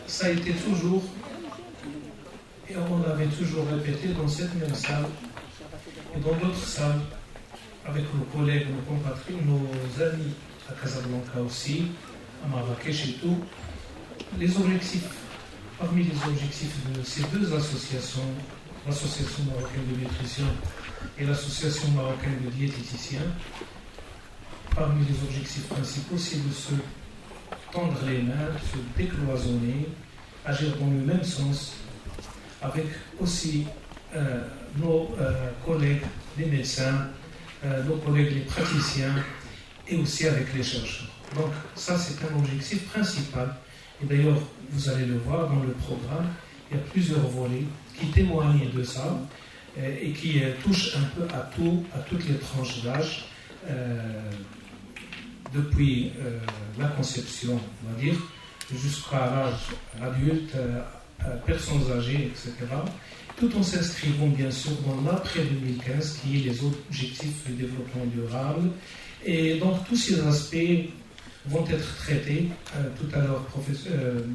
ça a été toujours, et on l'avait toujours répété dans cette même salle et dans d'autres salles, avec nos collègues, nos compatriotes, nos amis à Casablanca aussi, à Marrakech et tout, les objectifs, parmi les objectifs de ces deux associations, l'Association marocaine de nutrition et l'Association marocaine de diététiciens, parmi les objectifs principaux, c'est de se tendre les mains, de se décloisonner, agir dans le même sens, avec aussi nos collègues les médecins, nos collègues les praticiens et aussi avec les chercheurs. Donc ça c'est un objectif principal. Et d'ailleurs, vous allez le voir dans le programme, il y a plusieurs volets qui témoignent de ça et qui touchent un peu à toutes les tranches d'âge, depuis la conception, on va dire, jusqu'à l'âge adulte, personnes âgées, etc. Tout en s'inscrivant bien sûr dans l'après 2015, qui est les objectifs du développement durable. Et donc tous ces aspects vont être traités. Tout à l'heure,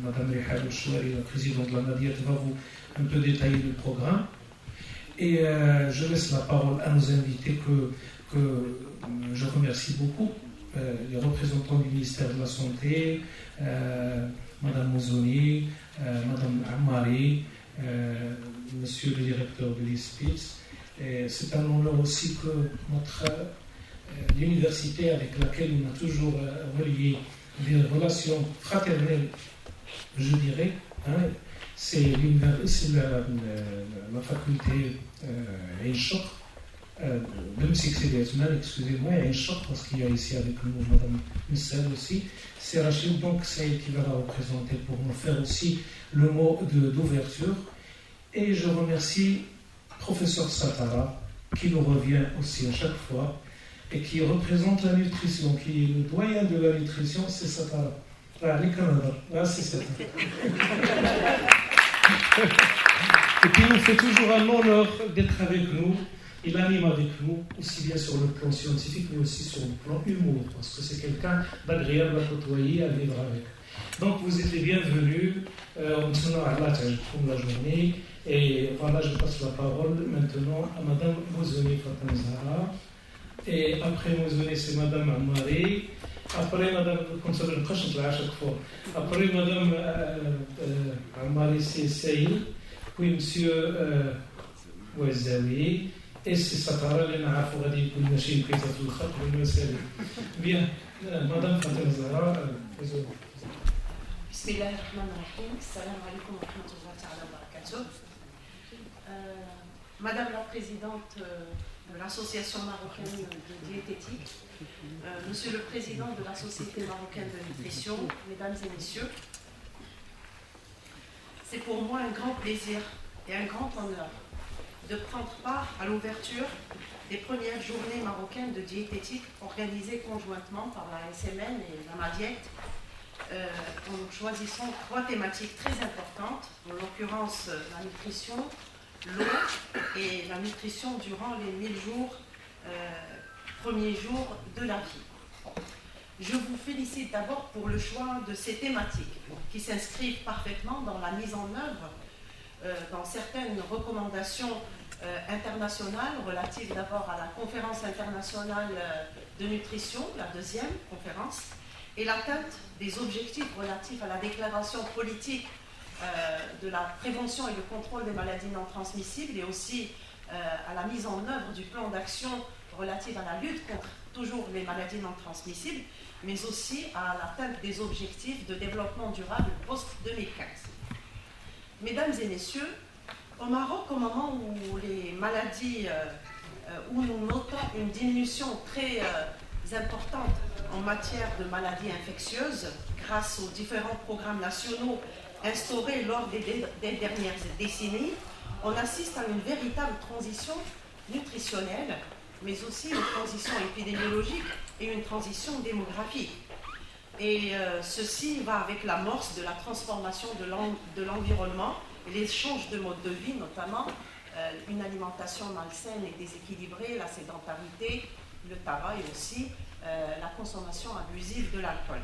Madame Rihad El-Chouari, la présidente de la Nadiat, va vous un peu détailler le programme. Et je laisse la parole à nos invités que je remercie beaucoup, les représentants du ministère de la Santé, Madame Mouzoni, Madame Ammari, Monsieur le directeur de l'ISPITS. C'est un honneur aussi que l'université avec laquelle on a toujours relié des relations fraternelles, je dirais, c'est la faculté Ain Choc, même si c'est des semaines, excusez-moi, Ain Choc, parce qu'il y a ici avec nous Madame Missel aussi, c'est Rachid, donc c'est elle qui va la représenter pour nous faire aussi le mot d'ouverture. Et je remercie Professeur Satara, qui nous revient aussi à chaque fois, et qui représente la nutrition, qui est le doyen de la nutrition, c'est Satara. Là, les Canada, là c'est Satara. Et puis il nous fait toujours un honneur d'être avec nous. Il anime avec nous, aussi bien sur le plan scientifique, mais aussi sur le plan humour, parce que c'est quelqu'un d'agréable à côtoyer, à vivre avec. Donc vous êtes les bienvenus. On se à la journée. Et voilà, je passe la parole maintenant à Madame Mouzoni Fatem Zahra. Et après Mouzoni, c'est Madame Ammari. Après Madame, comme ça, je ne cache pas à chaque fois. Après Madame Ammari, c'est Saïd. Puis Monsieur Ouazawi. Et c'est Satara, les Nahaf, on va dire, une machine qui est à tout le khat, bien, Madame Fatem Zahra, Bismillahirrahmanirrahim. Salam alaikum wa rahmatullahi ta'ala wa barakatuh. Madame la présidente de l'Association marocaine de diététique, Monsieur le président de la Société marocaine de nutrition, Mesdames et Messieurs, c'est pour moi un grand plaisir et un grand honneur de prendre part à l'ouverture des premières journées marocaines de diététique organisées conjointement par la SMN et la Madiet, en choisissant 3 thématiques très importantes, en l'occurrence la nutrition, l'eau et la nutrition durant les 1000 jours, premiers jours de la vie. Je vous félicite d'abord pour le choix de ces thématiques qui s'inscrivent parfaitement dans la mise en œuvre dans certaines recommandations internationales relatives d'abord à la conférence internationale de nutrition, la 2e conférence, et l'atteinte des objectifs relatifs à la déclaration politique de la prévention et le contrôle des maladies non transmissibles et aussi à la mise en œuvre du plan d'action relatif à la lutte contre toujours les maladies non transmissibles, mais aussi à l'atteinte des objectifs de développement durable post-2015. Mesdames et messieurs, au Maroc, au moment où les maladies, où nous notons une diminution très importante en matière de maladies infectieuses, grâce aux différents programmes nationaux instaurés lors des dernières décennies, on assiste à une véritable transition nutritionnelle, mais aussi une transition épidémiologique et une transition démographique. Et ceci va avec l'amorce de la transformation de l'environnement et l'échange de modes de vie, notamment une alimentation malsaine et déséquilibrée, la sédentarité, le tabac et aussi la consommation abusive de l'alcool.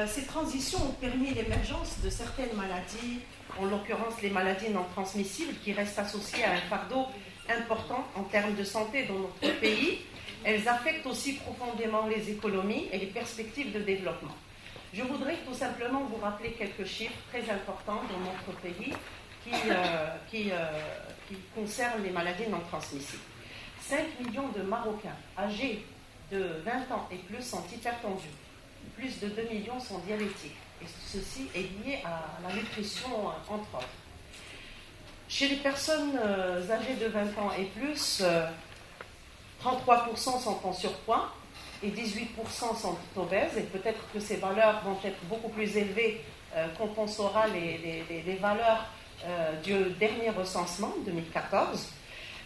Ces transitions ont permis l'émergence de certaines maladies, en l'occurrence les maladies non transmissibles, qui restent associées à un fardeau important en termes de santé dans notre pays. Elles affectent aussi profondément les économies et les perspectives de développement. Je voudrais tout simplement vous rappeler quelques chiffres très importants dans notre pays qui concernent les maladies non transmissibles. 5 millions de Marocains âgés de 20 ans et plus sont hypertendus. Plus de 2 millions sont diabétiques. Et ceci est lié à la nutrition, entre autres. Chez les personnes âgées de 20 ans et plus, 33% sont en surpoids et 18% sont obèses. Et peut-être que ces valeurs vont être beaucoup plus élevées quand on saura les valeurs du dernier recensement, 2014.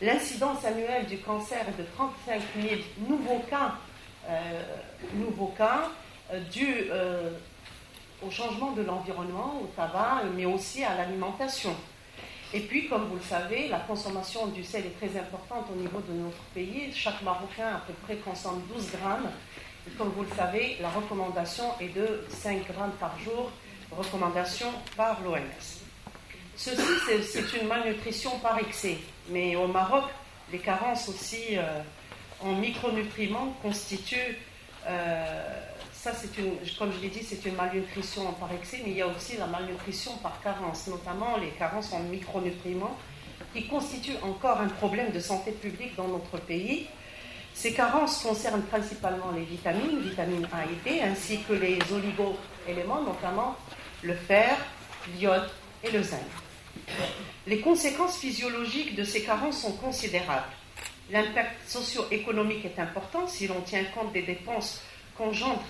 L'incidence annuelle du cancer est de 35 000 nouveaux cas dû au changement de l'environnement, au tabac, mais aussi à l'alimentation. Et puis, comme vous le savez, la consommation du sel est très importante au niveau de notre pays. Chaque Marocain à peu près consomme 12 grammes. Et comme vous le savez, la recommandation est de 5 grammes par jour, recommandation par l'OMS. Ceci, c'est une malnutrition par excès. Mais au Maroc, les carences aussi en micronutriments constituent... ça, comme je l'ai dit, c'est une malnutrition par excès, mais il y a aussi la malnutrition par carence, notamment les carences en micronutriments, qui constituent encore un problème de santé publique dans notre pays. Ces carences concernent principalement les vitamines A et D, ainsi que les oligo-éléments, notamment le fer, l'iode et le zinc. Les conséquences physiologiques de ces carences sont considérables. L'impact socio-économique est important si l'on tient compte des dépenses qu'engendrent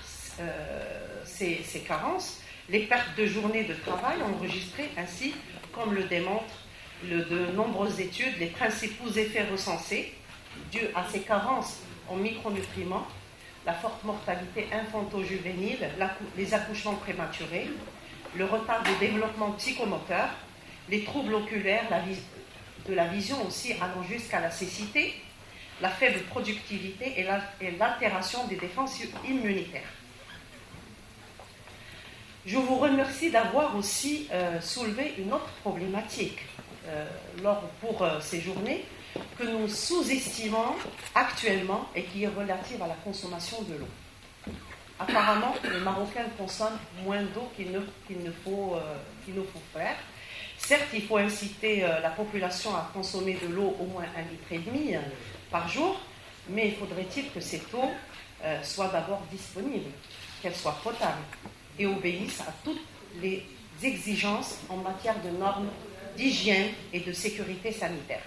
ces carences, les pertes de journées de travail enregistrées, ainsi comme le démontrent de nombreuses études, les principaux effets recensés dus à ces carences en micronutriments, la forte mortalité infanto-juvénile, les accouchements prématurés, le retard de développement psychomoteur, les troubles oculaires, de la vision aussi allant jusqu'à la cécité, la faible productivité et l'altération des défenses immunitaires. Je vous remercie d'avoir aussi soulevé une autre problématique pour ces journées que nous sous-estimons actuellement et qui est relative à la consommation de l'eau. Apparemment, les Marocains consomment moins d'eau qu'il nous faut faire. Certes, il faut inciter la population à consommer de l'eau au moins 1,5 litre par jour, mais il faudrait-il que cette eau soit d'abord disponible, qu'elle soit potable et obéisse à toutes les exigences en matière de normes d'hygiène et de sécurité sanitaire.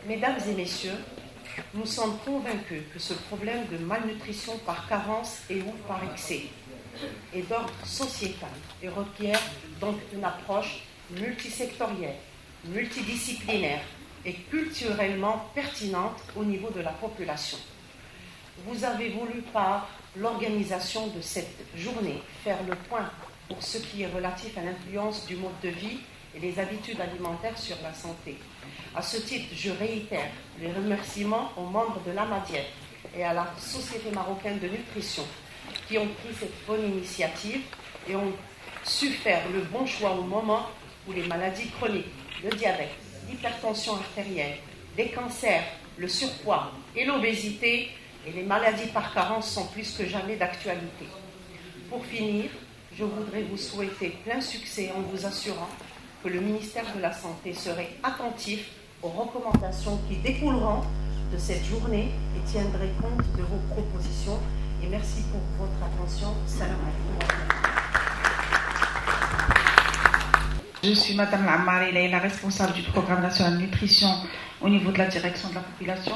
Mesdames et messieurs, nous sommes convaincus que ce problème de malnutrition par carence et ou par excès est d'ordre sociétal et requiert donc une approche multisectorielle, multidisciplinaire et culturellement pertinente au niveau de la population. Vous avez voulu, par l'organisation de cette journée, faire le point pour ce qui est relatif à l'influence du mode de vie et les habitudes alimentaires sur la santé. À ce titre, je réitère les remerciements aux membres de l'AMADIET et à la Société marocaine de nutrition qui ont pris cette bonne initiative et ont su faire le bon choix au moment où les maladies chroniques, le diabète, l'hypertension artérielle, les cancers, le surpoids et l'obésité et les maladies par carence sont plus que jamais d'actualité. Pour finir, je voudrais vous souhaiter plein succès en vous assurant que le ministère de la Santé serait attentif aux recommandations qui découleront de cette journée et tiendrait compte de vos propositions. Et merci pour votre attention. Salam alaikum. Je suis Madame Lamar, la responsable du programme national de nutrition au niveau de la direction de la population.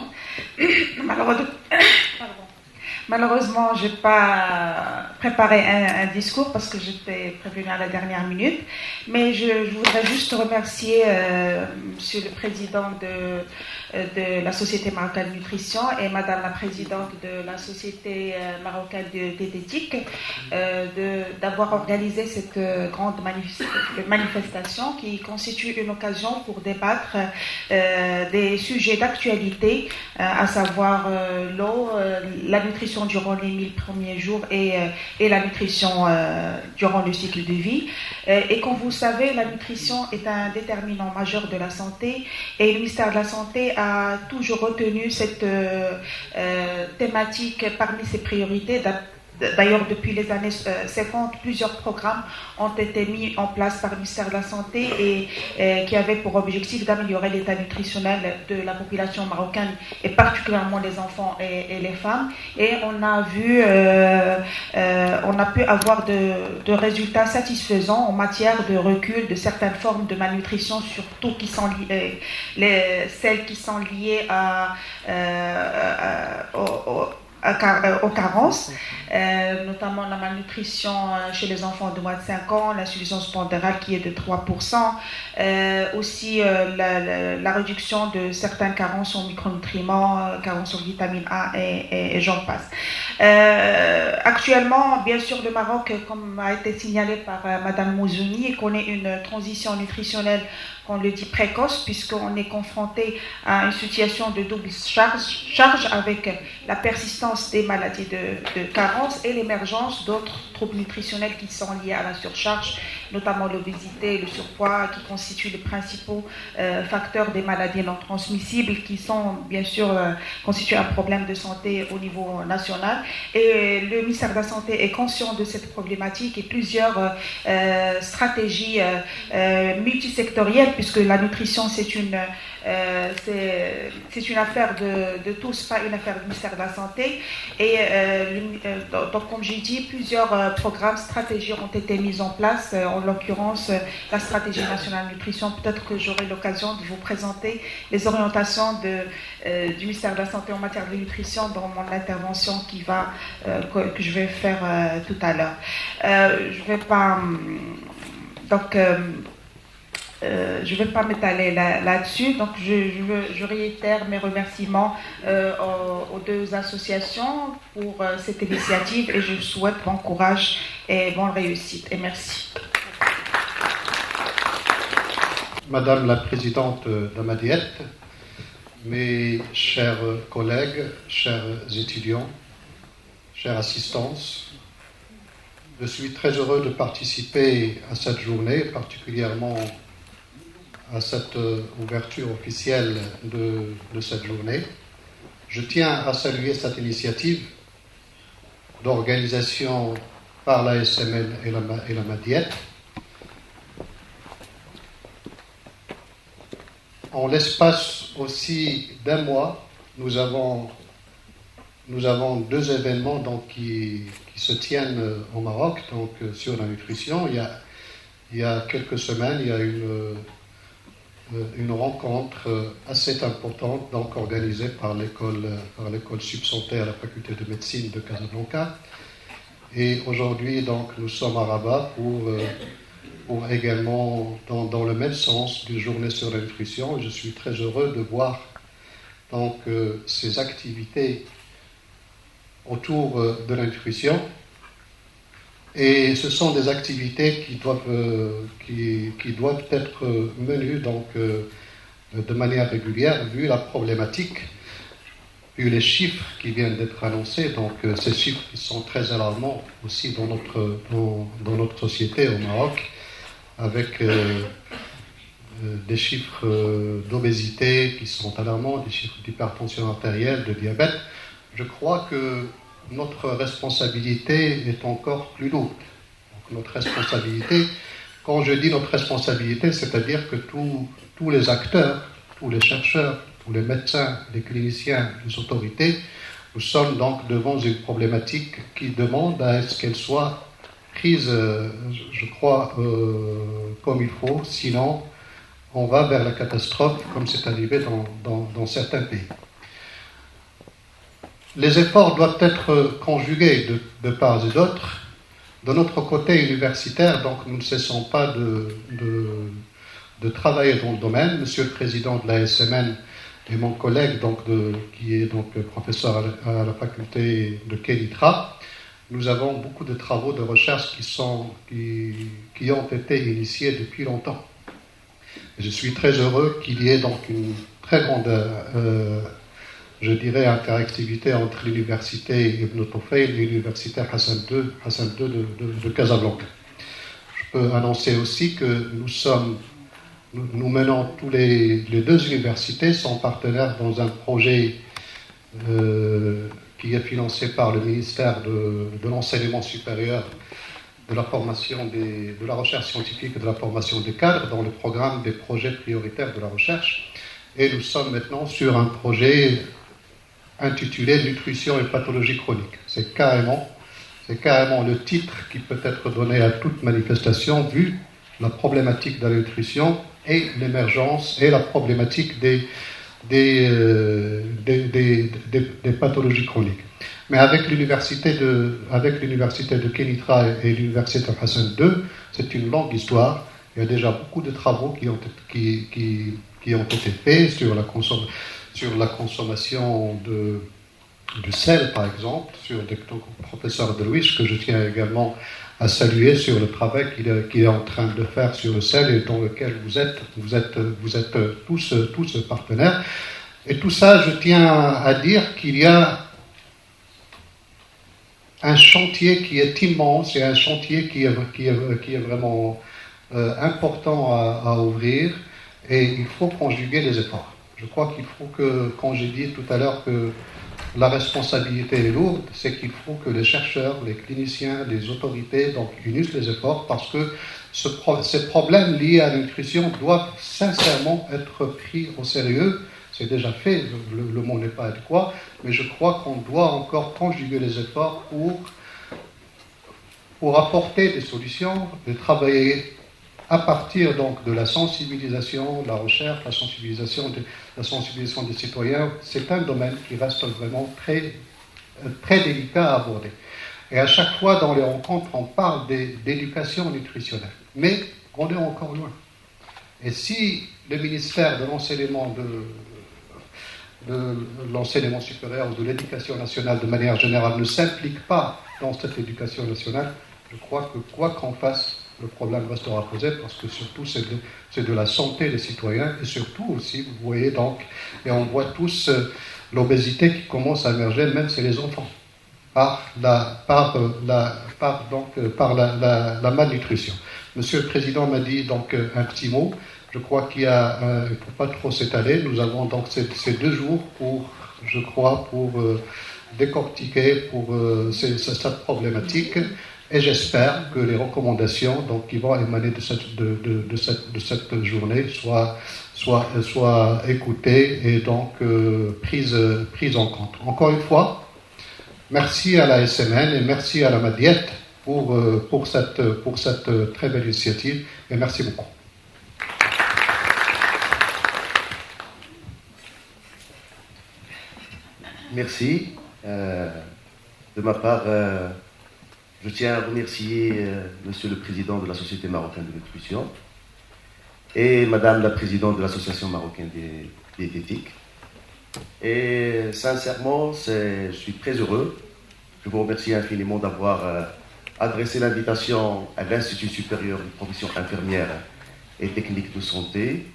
Malheureusement, je n'ai pas préparé un discours parce que j'étais prévenue à la dernière minute. Mais je voudrais juste remercier Monsieur le Président de la Société marocaine de nutrition et Madame la Présidente de la Société marocaine de diététique de d'avoir organisé cette grande manifestation qui constitue une occasion pour débattre des sujets d'actualité, à savoir l'eau, la nutrition durant les 1000 premiers jours et la nutrition durant le cycle de vie. Et comme vous le savez, la nutrition est un déterminant majeur de la santé et le ministère de la Santé a toujours retenu cette thématique parmi ses priorités. D'ailleurs, depuis les années 50, plusieurs programmes ont été mis en place par le ministère de la Santé et qui avaient pour objectif d'améliorer l'état nutritionnel de la population marocaine et particulièrement les enfants et les femmes. Et on a pu avoir de résultats satisfaisants en matière de recul de certaines formes de malnutrition, surtout celles qui sont liées aux carences, notamment la malnutrition chez les enfants de moins de 5 ans, l'insuffisance pondérale qui est de 3%, aussi la réduction de certaines carences en micronutriments, carences en vitamine A et j'en passe. Actuellement, bien sûr, le Maroc, comme a été signalé par Madame Mouzouni, connaît une transition nutritionnelle, qu'on le dit précoce, puisqu'on est confronté à une situation de double charge avec la persistance des maladies de carence et l'émergence d'autres troubles nutritionnels qui sont liés à la surcharge, notamment l'obésité et le surpoids, qui constituent les principaux facteurs des maladies non transmissibles, qui sont bien sûr constituent un problème de santé au niveau national. Et le ministère de la Santé est conscient de cette problématique et plusieurs stratégies multisectorielles, puisque la nutrition c'est une affaire de tous, pas une affaire du ministère de la Santé. Et donc, comme j'ai dit, plusieurs programmes, stratégies ont été mises en place, en l'occurrence la stratégie nationale nutrition. Peut-être que j'aurai l'occasion de vous présenter les orientations du ministère de la Santé en matière de nutrition dans mon intervention que je vais faire tout à l'heure. Je vais pas je ne vais pas m'étaler là-dessus, donc je réitère mes remerciements aux deux associations pour cette initiative et je souhaite bon courage et bonne réussite. Et merci. Madame la Présidente d'Amadiet, mes chers collègues, chers étudiants, chères assistances, je suis très heureux de participer à cette journée, particulièrement à cette ouverture officielle de cette journée. Je tiens à saluer cette initiative d'organisation par la SMN et la Madiet. En l'espace aussi d'un mois, nous avons deux événements donc, qui se tiennent au Maroc donc, sur la nutrition. Il y a quelques semaines, il y a une rencontre assez importante donc, organisée par l'école subsanté à la faculté de médecine de Casablanca. Et aujourd'hui, donc, nous sommes à Rabat pour également, dans le même sens, d'une journée sur la nutrition. Je suis très heureux de voir donc, ces activités autour de la nutrition. Et ce sont des activités qui doivent être menées donc, de manière régulière, vu la problématique, vu les chiffres qui viennent d'être annoncés. Donc ces chiffres qui sont très alarmants aussi dans notre société au Maroc, avec des chiffres d'obésité qui sont alarmants, des chiffres d'hypertension artérielle, de diabète. Je crois que notre responsabilité est encore plus lourde. Donc, notre responsabilité, quand je dis notre responsabilité, c'est-à-dire que tous les acteurs, tous les chercheurs, tous les médecins, les cliniciens, les autorités, nous sommes donc devant une problématique qui demande à ce qu'elle soit prise, je crois, comme il faut, sinon on va vers la catastrophe, comme c'est arrivé dans certains pays. Les efforts doivent être conjugués de part et d'autre. De notre côté universitaire, donc, nous ne cessons pas de travailler dans le domaine. Monsieur le Président de la SMN et mon collègue, donc, qui est donc professeur à la faculté de Kenitra, nous avons beaucoup de travaux de recherche qui ont été initiés depuis longtemps. Je suis très heureux qu'il y ait donc une très grande, je dirais, interactivité entre l'université Ibn Tufayl et l'université Hassan II de Casablanca. Je peux annoncer aussi que nous menons les deux universités sont partenaires dans un projet qui est financé par le ministère de l'enseignement supérieur, de la formation de la recherche scientifique et de la formation des cadres dans le programme des projets prioritaires de la recherche. Et nous sommes maintenant sur un projet intitulé Nutrition et pathologie chronique. C'est carrément le titre qui peut être donné à toute manifestation vu la problématique de la nutrition et l'émergence et la problématique des pathologies chroniques. Mais avec l'université de Kenitra et l'université de Hassan II, c'est une longue histoire. Il y a déjà beaucoup de travaux qui ont été faits sur la consommation de sel, par exemple, sur le professeur Delouis, que je tiens également à saluer sur le travail qu'il est en train de faire sur le sel et dans lequel vous êtes tous partenaires. Et tout ça, je tiens à dire qu'il y a un chantier qui est immense et un chantier qui est vraiment important à ouvrir, et il faut conjuguer les efforts. Je crois qu'il faut que, quand j'ai dit tout à l'heure que la responsabilité est lourde, c'est qu'il faut que les chercheurs, les cliniciens, les autorités donc unissent les efforts, parce que ces problèmes liés à la nutrition doivent sincèrement être pris au sérieux. C'est déjà fait, le mot n'est pas adéquat, mais je crois qu'on doit encore conjuguer les efforts pour apporter des solutions, de travailler à partir donc de la sensibilisation, de la recherche, la sensibilisation des citoyens. C'est un domaine qui reste vraiment très, très délicat à aborder. Et à chaque fois dans les rencontres, on parle d'éducation nutritionnelle. Mais on est encore loin. Et si le ministère de l'enseignement supérieur ou de l'éducation nationale de manière générale ne s'implique pas dans cette éducation nationale, je crois que quoi qu'on fasse, le problème restera posé, parce que surtout c'est de la santé des citoyens, et surtout aussi, vous voyez donc, et on voit tous l'obésité qui commence à émerger même chez les enfants, par la malnutrition. Monsieur le Président m'a dit donc un petit mot. Je crois qu'il ne faut pas trop s'étaler. Nous avons donc ces 2 jours pour décortiquer cette problématique, et j'espère que les recommandations donc, qui vont émaner de cette journée soient écoutées et donc prises en compte. Encore une fois, merci à la SMN et merci à la Madiette pour cette très belle initiative, et merci beaucoup. Merci. De ma part, je tiens à remercier Monsieur le Président de la Société marocaine de nutrition et Madame la Présidente de l'Association marocaine des diététiques. Et sincèrement, je suis très heureux. Je vous remercie infiniment d'avoir adressé l'invitation à l'Institut supérieur de profession infirmière et technique de santé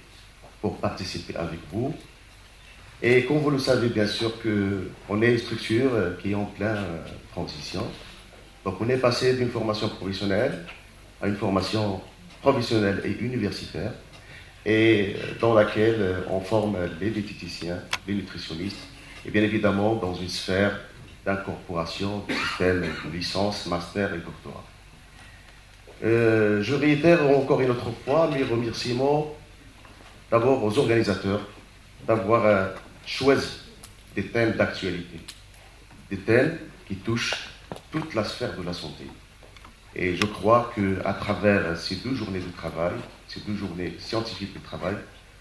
pour participer avec vous. Et comme vous le savez bien sûr qu'on est une structure qui est en pleine transition. Donc on est passé d'une formation professionnelle à une formation professionnelle et universitaire, et dans laquelle on forme les diététiciens, les nutritionnistes, et bien évidemment dans une sphère d'incorporation du système de licence, master et doctorat. Je réitère encore une autre fois mes remerciements d'abord aux organisateurs d'avoir choisi des thèmes d'actualité, des thèmes qui touchent toute la sphère de la santé. Et je crois qu'à travers ces 2 journées de travail, ces 2 journées scientifiques de travail,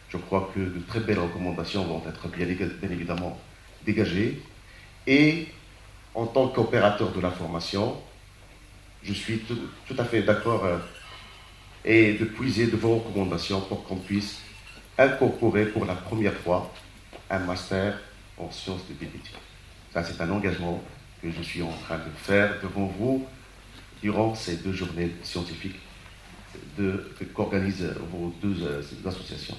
je crois que de très belles recommandations vont être bien évidemment dégagées. Et en tant qu'opérateur de la formation, je suis tout à fait d'accord et de puiser de vos recommandations pour qu'on puisse incorporer pour la première fois un master en sciences de diététique. Ça, c'est un engagement que je suis en train de faire devant vous durant ces 2 journées scientifiques qu'organisent vos 2 associations.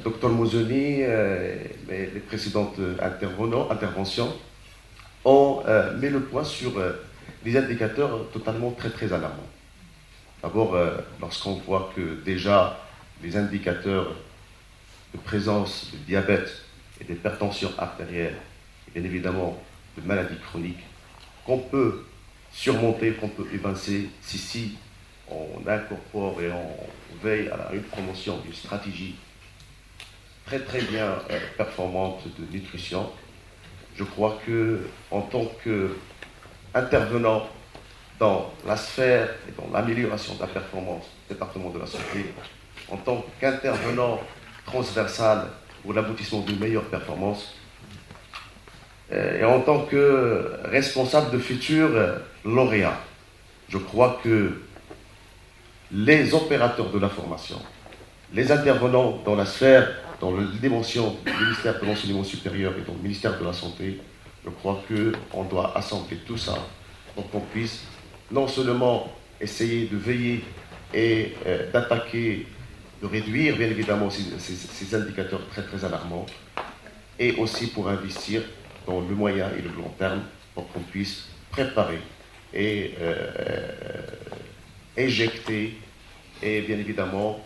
Dr Mouzoni, les précédentes interventions ont mis le point sur des indicateurs totalement très alarmants. D'abord, lorsqu'on voit que déjà les indicateurs de présence de diabète et d'hypertension artérielle, et bien évidemment de maladies chroniques, qu'on peut surmonter, qu'on peut évincer si on incorpore et on veille à une promotion d'une stratégie très bien performante de nutrition. Je crois que en tant qu'intervenant dans la sphère et dans l'amélioration de la performance du département de la santé, en tant qu'intervenant transversal pour l'aboutissement d'une meilleure performance, et en tant que responsable de futurs lauréats, je crois que les opérateurs de la formation, les intervenants dans la sphère, dans la dimension du ministère de l'enseignement supérieur et dans le ministère de la Santé, je crois qu'on doit assembler tout ça pour qu'on puisse non seulement essayer de veiller et d'attaquer, de réduire bien évidemment ces indicateurs très alarmants, et aussi pour investir dans le moyen et le long terme pour qu'on puisse préparer et éjecter et bien évidemment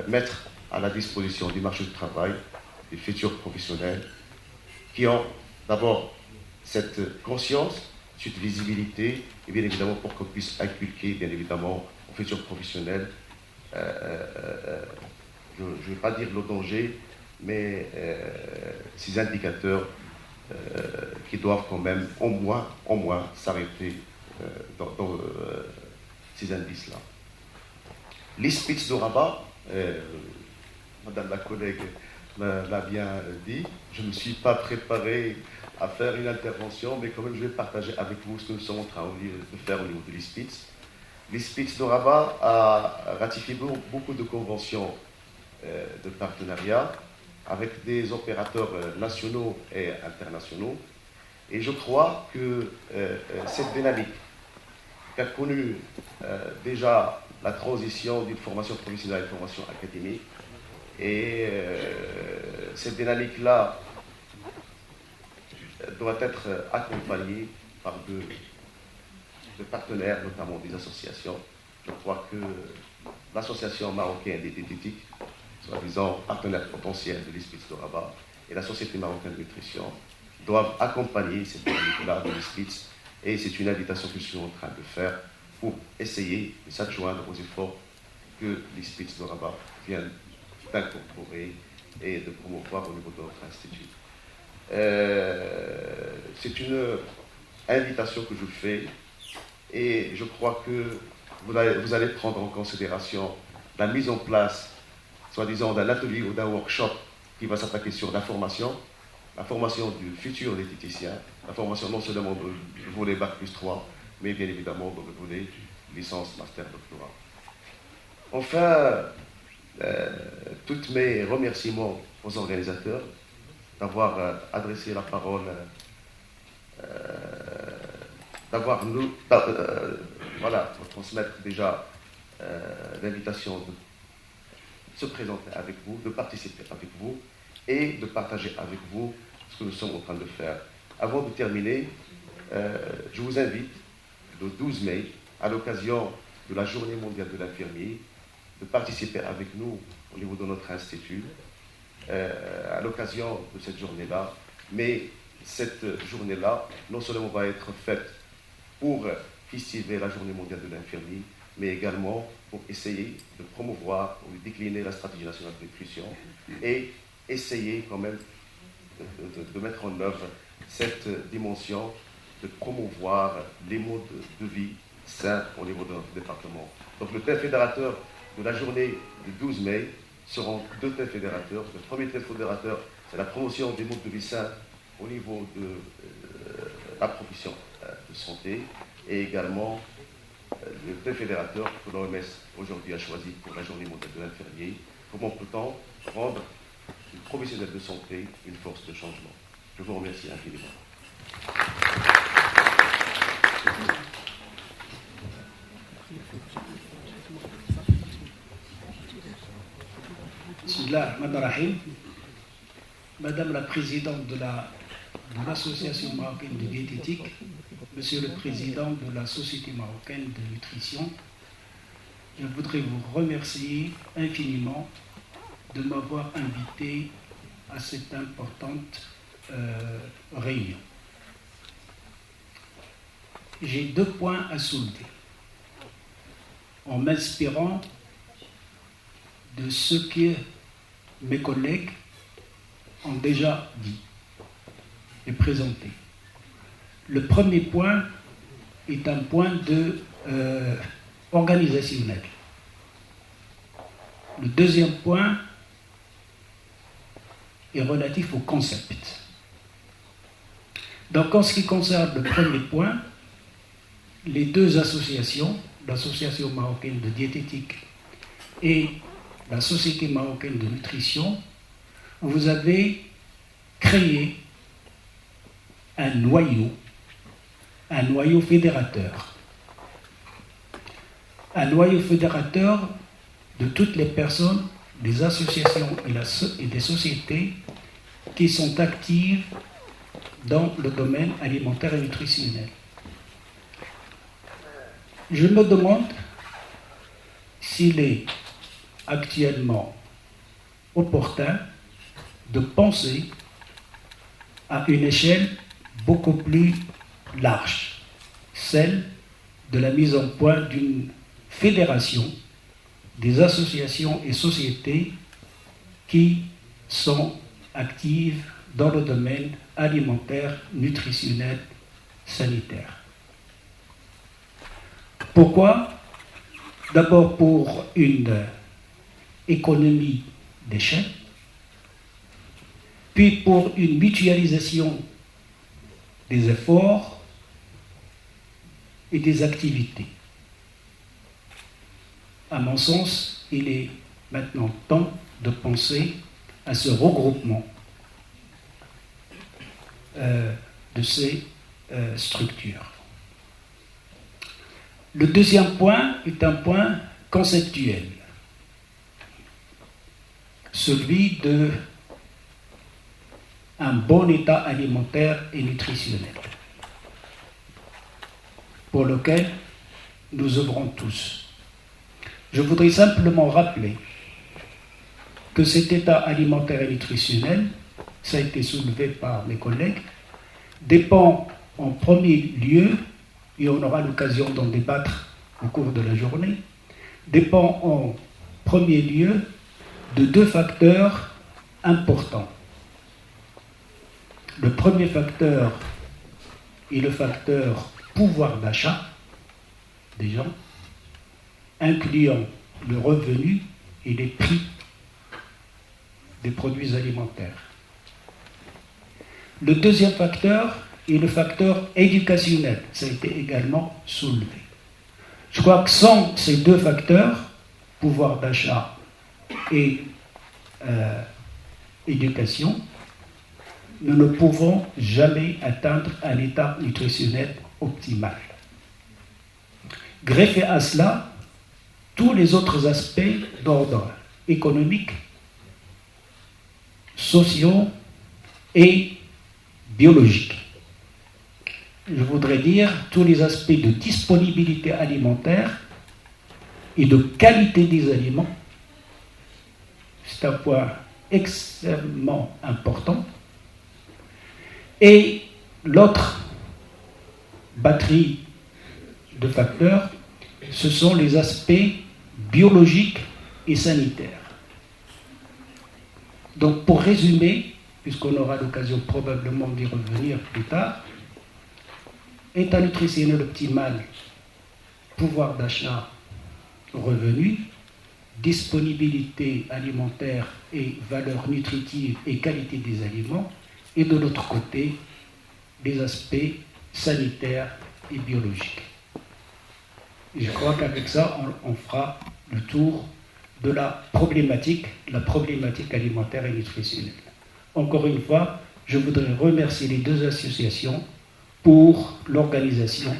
mettre à la disposition du marché du travail des futurs professionnels qui ont d'abord cette conscience, cette visibilité, et bien évidemment pour qu'on puisse inculquer bien évidemment aux futurs professionnels, je ne vais pas dire le danger, mais ces indicateurs qui doivent quand même au moins s'arrêter dans ces indices-là. L'ISPITS de Rabat, Madame la collègue l'a bien dit, je ne me suis pas préparé à faire une intervention, mais quand même je vais partager avec vous ce que nous sommes en train de faire au niveau de l'ISPITS. L'ISPITS de Rabat a ratifié beaucoup de conventions de partenariat avec des opérateurs nationaux et internationaux. Et je crois que cette dynamique qu'a connue déjà la transition d'une formation professionnelle à une formation académique, et cette dynamique-là doit être accompagnée par de partenaires, notamment des associations. Je crois que l'association marocaine des diététiques, soi-disant partenaire potentiel de l'ISPITS de Rabat, et la Société marocaine de nutrition doivent accompagner cette dynamique-là de l'ISPITS, et c'est une invitation que je suis en train de faire pour essayer de s'adjoindre aux efforts que l'ISPITS de Rabat vient d'incorporer et de promouvoir au niveau de notre institut. C'est une invitation que je fais, et je crois que vous allez prendre en considération la mise en place, soi-disant, d'un atelier ou d'un workshop qui va s'attaquer sur la formation du futur diététicien, la formation non seulement du volet Bac plus 3, mais bien évidemment dans le volet licence, master, doctorat. Enfin, tous mes remerciements aux organisateurs d'avoir adressé la parole, voilà, pour transmettre déjà l'invitation de se présenter avec vous, de participer avec vous et de partager avec vous ce que nous sommes en train de faire. Avant de terminer, je vous invite le 12 mai, à l'occasion de la Journée mondiale de l'infirmier, de participer avec nous au niveau de notre institut, à l'occasion de cette journée-là. Mais cette journée-là, non seulement va être faite pour festiver la Journée mondiale de l'infirmier, mais également pour essayer de promouvoir ou de décliner la stratégie nationale de nutrition et essayer quand même de mettre en œuvre cette dimension de promouvoir les modes de vie sains au niveau de notre département. Donc le thème fédérateur de la journée du 12 mai seront 2 thèmes fédérateurs. Le premier thème fédérateur, c'est la promotion des modes de vie sains au niveau de la profession de santé, et également le thème fédérateur que l'OMS aujourd'hui a choisi pour la journée mondiale de l'infirmier, comment peut-on rendre une professionnelle de santé une force de changement. Je vous remercie infiniment. Bismillahirrahmanirrahim. Madame la présidente de l'association marocaine de diététique, monsieur le président de la société marocaine de nutrition, je voudrais vous remercier infiniment de m'avoir invité à cette importante réunion. J'ai 2 points à soulever en m'inspirant de ce que mes collègues ont déjà dit et présenté. Le premier point est un point organisationnel. Le deuxième point est relatif au concept. Donc en ce qui concerne le premier point, les 2 associations, l'association marocaine de diététique et la Société marocaine de nutrition, vous avez créé un noyau fédérateur. Un noyau fédérateur de toutes les personnes, des associations et des sociétés qui sont actives dans le domaine alimentaire et nutritionnel. Je me demande s'il est actuellement opportun de penser à une échelle beaucoup plus large, celle de la mise en point d'une fédération des associations et sociétés qui sont actives dans le domaine alimentaire, nutritionnel, sanitaire. Pourquoi ? D'abord pour une économie d'échelle, puis pour une mutualisation des efforts et des activités. À mon sens, il est maintenant temps de penser à ce regroupement de ces structures. Le deuxième point est un point conceptuel, celui de un bon état alimentaire et nutritionnel, pour lequel nous œuvrons tous. Je voudrais simplement rappeler que cet état alimentaire et nutritionnel, ça a été soulevé par mes collègues, dépend en premier lieu, et on aura l'occasion d'en débattre au cours de la journée, dépend en premier lieu de 2 facteurs importants. Le premier facteur est le facteur pouvoir d'achat des gens, incluant le revenu et les prix des produits alimentaires. Le deuxième facteur est le facteur éducationnel. Ça a été également soulevé. Je crois que sans ces 2 facteurs, pouvoir d'achat et éducation, nous ne pouvons jamais atteindre un état nutritionnel optimal. Greffé à cela, tous les autres aspects d'ordre économique, sociaux et biologiques. Je voudrais dire tous les aspects de disponibilité alimentaire et de qualité des aliments. C'est un point extrêmement important. Et l'autre batterie de facteurs, ce sont les aspects biologiques et sanitaires. Donc pour résumer, puisqu'on aura l'occasion probablement d'y revenir plus tard, état nutritionnel optimal, pouvoir d'achat, revenu, disponibilité alimentaire et valeur nutritive et qualité des aliments, et de l'autre côté, les aspects sanitaires et biologiques. Et je crois qu'avec ça, on fera le tour de la problématique alimentaire et nutritionnelle. Encore une fois, je voudrais remercier les deux associations pour l'organisation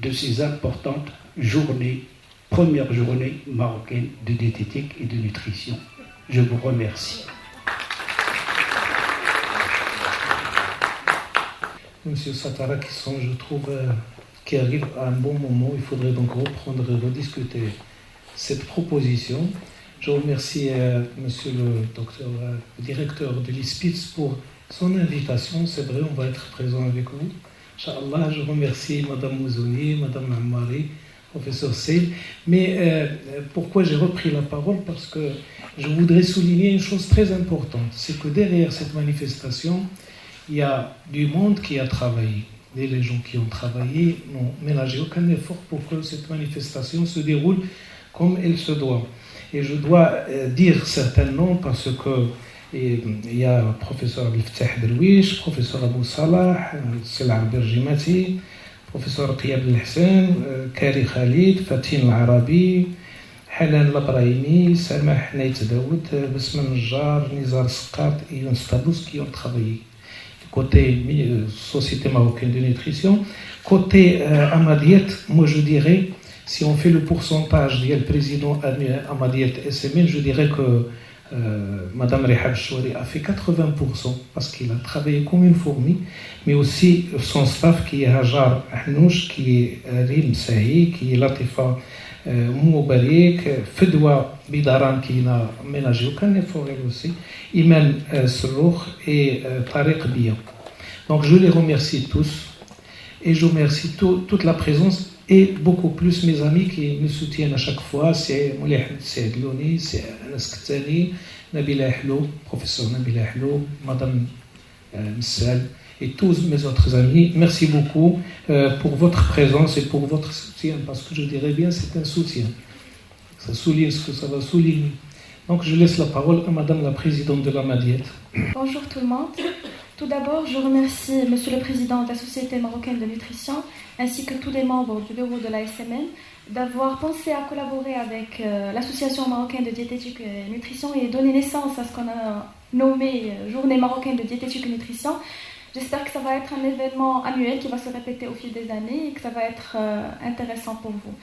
de ces importantes journées, première journée marocaine de diététique et de nutrition. Je vous remercie. Monsieur Satara, je trouve, qui arrive à un bon moment. Il faudrait donc reprendre et rediscuter cette proposition. Je remercie Monsieur le docteur, le directeur de l'ISPITS pour son invitation. C'est vrai, on va être présent avec vous. Inch'Allah, je remercie Madame Mouzouni, Madame Ammari, professeur Seyd. Mais pourquoi j'ai repris la parole? Parce que je voudrais souligner une chose très importante. C'est que derrière cette manifestation, il y a du monde qui a travaillé. Et les gens qui ont travaillé n'ont ménagé aucun effort pour que cette manifestation se déroule comme elle se doit. Et je dois dire certains noms parce que il y a le professeur Abdelfatah Derwish, professeur Abou Salah, Sela Berjimati, professeur Qiyab El-Hassan, Kari Khalid, Fatin Al-Arabi, Hanan Labrahimi, Samah Naït Daoud, Basman Najjar, Nizar Sqat et Younes Tabous qui ont travaillé. Côté Société marocaine de nutrition, côté Ahmadiyyat, moi je dirais, si on fait le pourcentage du président Ahmadiyyat SMN, je dirais que Madame Rehab Chouari a fait 80% parce qu'il a travaillé comme une fourmi, mais aussi son staff qui est Hajar Ahnouch, qui est Rim Sahi, qui est Latifa Moubarik, Fedwa Bidaran qui n'a ménagé aucun effort elle aussi, Iman Selour et Tariq Bia. Donc je les remercie tous et je remercie toute la présence et beaucoup plus mes amis qui me soutiennent à chaque fois. C'est Moulay Ahmed Saïd Louni, c'est Anas Ktani, Nabila Ahlou, professeur Nabila Ahlou, Madame Missal et tous mes autres amis. Merci beaucoup pour votre présence et pour votre soutien, parce que je dirais bien c'est un soutien. Ça souligne ce que ça va souligner. Donc je laisse la parole à Madame la Présidente de l'Ahmadiyyat. Bonjour tout le monde. Tout d'abord, je remercie Monsieur le Président de la Société marocaine de nutrition ainsi que tous les membres du bureau de la SMN d'avoir pensé à collaborer avec l'Association marocaine de diététique et nutrition et donner naissance à ce qu'on a nommé Journée marocaine de diététique et nutrition. J'espère que ça va être un événement annuel qui va se répéter au fil des années et que ça va être intéressant pour vous.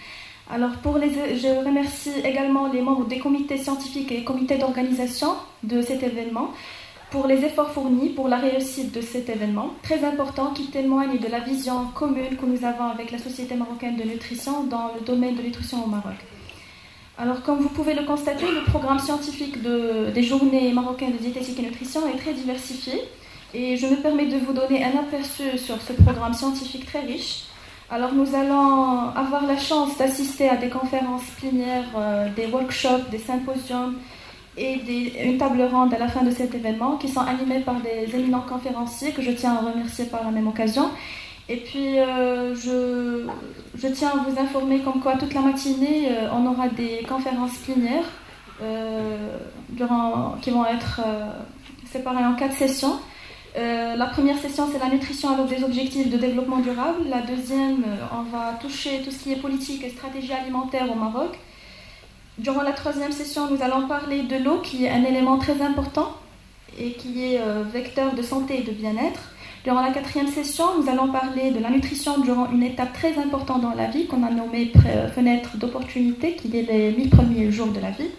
Alors je remercie également les membres des comités scientifiques et comités d'organisation de cet événement pour les efforts fournis pour la réussite de cet événement, très important, qui témoigne de la vision commune que nous avons avec la Société marocaine de nutrition dans le domaine de nutrition au Maroc. Alors, comme vous pouvez le constater, le programme scientifique des journées marocaines de diététique et nutrition est très diversifié et je me permets de vous donner un aperçu sur ce programme scientifique très riche. Alors, nous allons avoir la chance d'assister à des conférences plénières, des workshops, des symposiums, et une table ronde à la fin de cet événement qui sont animés par des éminents conférenciers que je tiens à remercier par la même occasion. Et puis je tiens à vous informer comme quoi toute la matinée on aura des conférences plénières qui vont être séparées en 4 sessions. La première session, c'est la nutrition à l'aube des objectifs de développement durable. La deuxième, on va toucher tout ce qui est politique et stratégie alimentaire au Maroc. Durant la troisième session, nous allons parler de l'eau, qui est un élément très important et qui est vecteur de santé et de bien-être. Durant la quatrième session, nous allons parler de la nutrition durant une étape très importante dans la vie, qu'on a nommée fenêtre d'opportunité, qui est les 1000 premiers jours de la vie.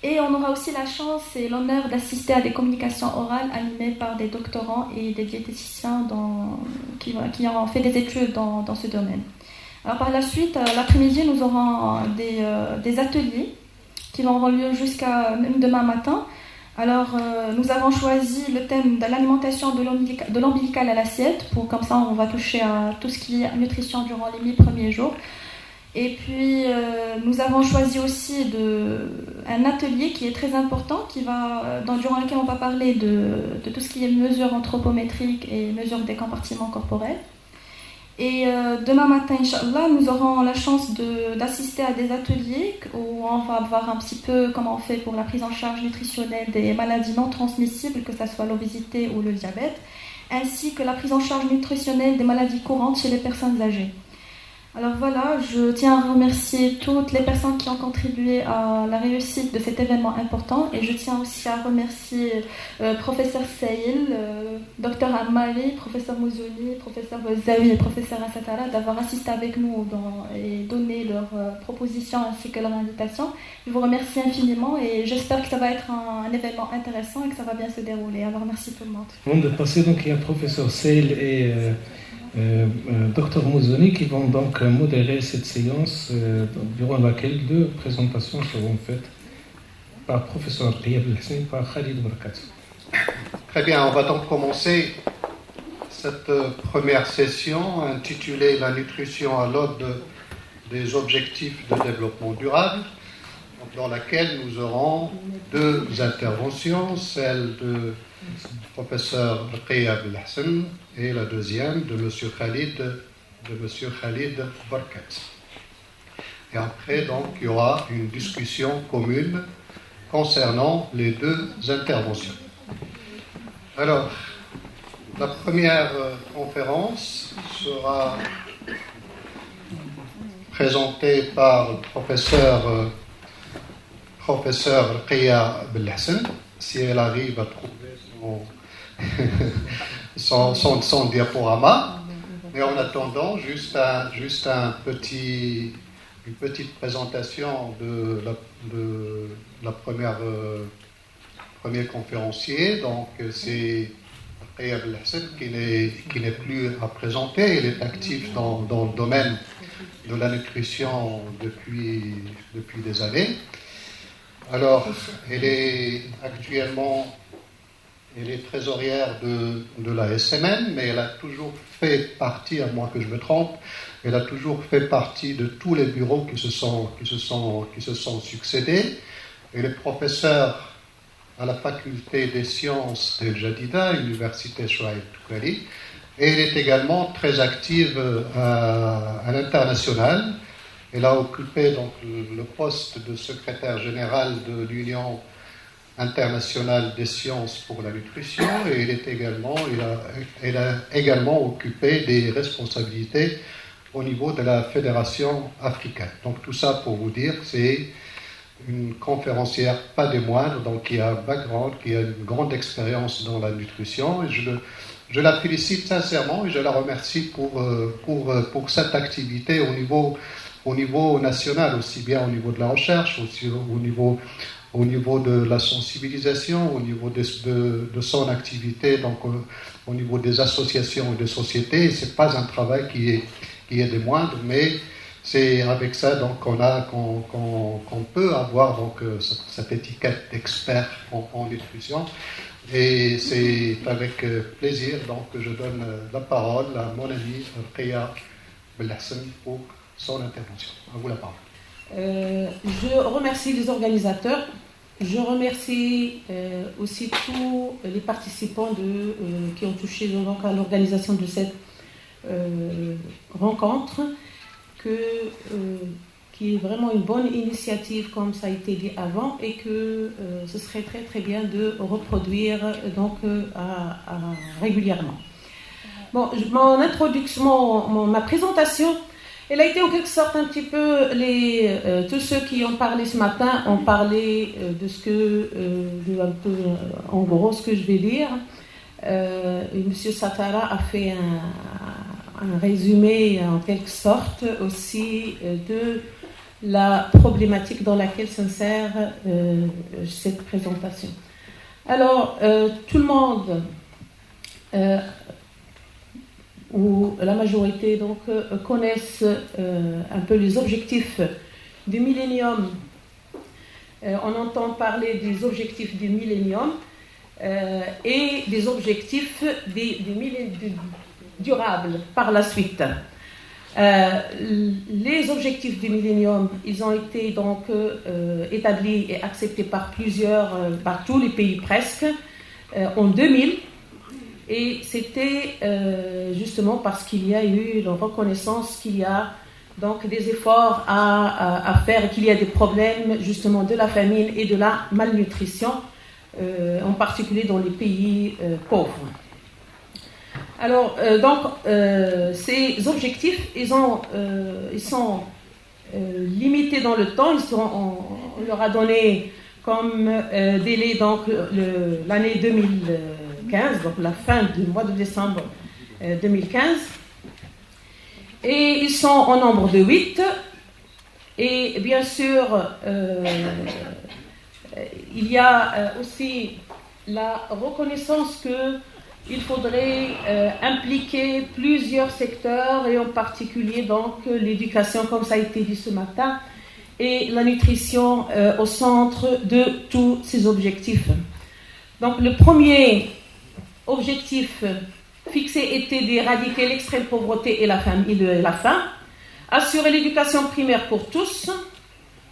Et on aura aussi la chance et l'honneur d'assister à des communications orales animées par des doctorants et des diététiciens qui ont fait des études dans ce domaine. Alors par la suite, l'après-midi, nous aurons des ateliers qui vont avoir lieu jusqu'à même demain matin. Alors nous avons choisi le thème de l'alimentation de l'ombilical à l'assiette, comme ça on va toucher à tout ce qui est nutrition durant les 1000 premiers jours. Et puis nous avons choisi aussi un atelier qui est très important, durant lequel on va parler de tout ce qui est mesures anthropométriques et mesures des compartiments corporels. Et demain matin, Inch'Allah, nous aurons la chance d'assister à des ateliers où on va voir un petit peu comment on fait pour la prise en charge nutritionnelle des maladies non transmissibles, que ce soit l'obésité ou le diabète, ainsi que la prise en charge nutritionnelle des maladies courantes chez les personnes âgées. Alors voilà, je tiens à remercier toutes les personnes qui ont contribué à la réussite de cet événement important et je tiens aussi à remercier professeur Saïl, docteur Ammari, professeur Mouzouni, professeur Zawi et professeur Asatara d'avoir assisté avec nous et donné leurs propositions ainsi que leur invitation. Je vous remercie infiniment et j'espère que ça va être un événement intéressant et que ça va bien se dérouler. Alors merci tout le monde. Avant de passer, donc, il y a professeur Saïl et Dr Mouzouni qui vont donc modérer cette séance durant laquelle 2 présentations seront faites par professeur Riyad El-Hussein et par Khalid Barkat. Très bien, on va donc commencer cette première session intitulée La nutrition à l'aube des objectifs de développement durable, dans laquelle nous aurons 2 interventions, celle de professeur Riyad El-Hussein et la deuxième de M. Khalid Barkat. Et après, donc, il y aura une discussion commune concernant les 2 interventions. Alors, la première conférence sera présentée par le professeur Riyad El-Hussein, si elle arrive à trouver son diaporama. Et en attendant, juste une petite présentation de la premier conférencier. Donc, c'est Riyad El-Hussein qui n'est plus à présenter. Il est actif dans le domaine de la nutrition depuis des années. Alors, elle est trésorière de la SMN, mais elle a toujours fait partie, à moins que je me trompe, elle a toujours fait partie de tous les bureaux qui se sont succédés. Elle est professeure à la faculté des sciences d'El Jadida, Université Chouaïb Toukhali, et elle est également très active à l'international. Elle a occupé donc le poste de secrétaire général de l'Union internationale des sciences pour la nutrition et elle a également occupé des responsabilités au niveau de la Fédération africaine. Donc tout ça pour vous dire, c'est une conférencière pas des moindres, donc qui a un background, qui a une grande expérience dans la nutrition. Et je la félicite sincèrement et je la remercie pour cette activité au niveau national, aussi bien au niveau de la recherche, aussi au niveau de la sensibilisation, au niveau de son activité, donc au niveau des associations et des sociétés. Ce n'est pas un travail qui est des moindres, mais c'est avec ça donc qu'on peut avoir donc cette étiquette d'expert en nutrition. Et c'est avec plaisir donc que je donne la parole à mon ami Riyad El-Hussein pour son intervention. À vous la parole. Je remercie les organisateurs. Je remercie aussi tous les participants qui ont touché donc, à l'organisation de cette rencontre, qui est vraiment une bonne initiative, comme ça a été dit avant, et que ce serait très très bien de reproduire donc, régulièrement. Bon, mon introduction, ma présentation, elle a été en quelque sorte un petit peu tous ceux qui ont parlé ce matin ont parlé de un peu en gros ce que je vais dire. Monsieur Satara a fait un résumé en quelque sorte aussi de la problématique dans laquelle s'insère cette présentation. Alors, tout le monde où la majorité donc, connaissent un peu les objectifs du millénium. On entend parler des objectifs du millénium et des objectifs durables par la suite. Les objectifs du millénium, ils ont été donc établis et acceptés par tous les pays presque, en 2000. Et c'était justement parce qu'il y a eu la reconnaissance qu'il y a donc des efforts à faire, qu'il y a des problèmes justement de la famine et de la malnutrition, en particulier dans les pays pauvres. Alors, ces objectifs, ils sont limités dans le temps. On leur a donné comme délai donc l'année 2015, donc la fin du mois de décembre 2015. Et ils sont au nombre de 8. Et bien sûr, il y a aussi la reconnaissance qu'il faudrait impliquer plusieurs secteurs, et en particulier donc l'éducation, comme ça a été dit ce matin, et la nutrition au centre de tous ces objectifs. Donc le premier objectif fixé était d'éradiquer l'extrême pauvreté et la faim, assurer l'éducation primaire pour tous,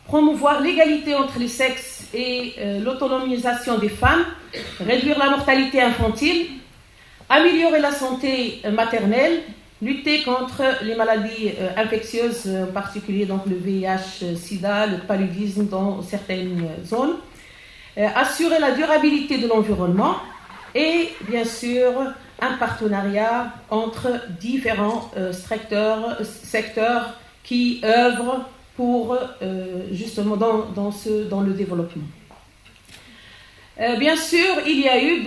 promouvoir l'égalité entre les sexes et l'autonomisation des femmes, réduire la mortalité infantile, améliorer la santé maternelle, lutter contre les maladies infectieuses, en particulier donc le VIH, SIDA, le paludisme dans certaines zones, assurer la durabilité de l'environnement et bien sûr un partenariat entre différents secteurs qui œuvrent pour justement dans le développement. Bien sûr, il y a eu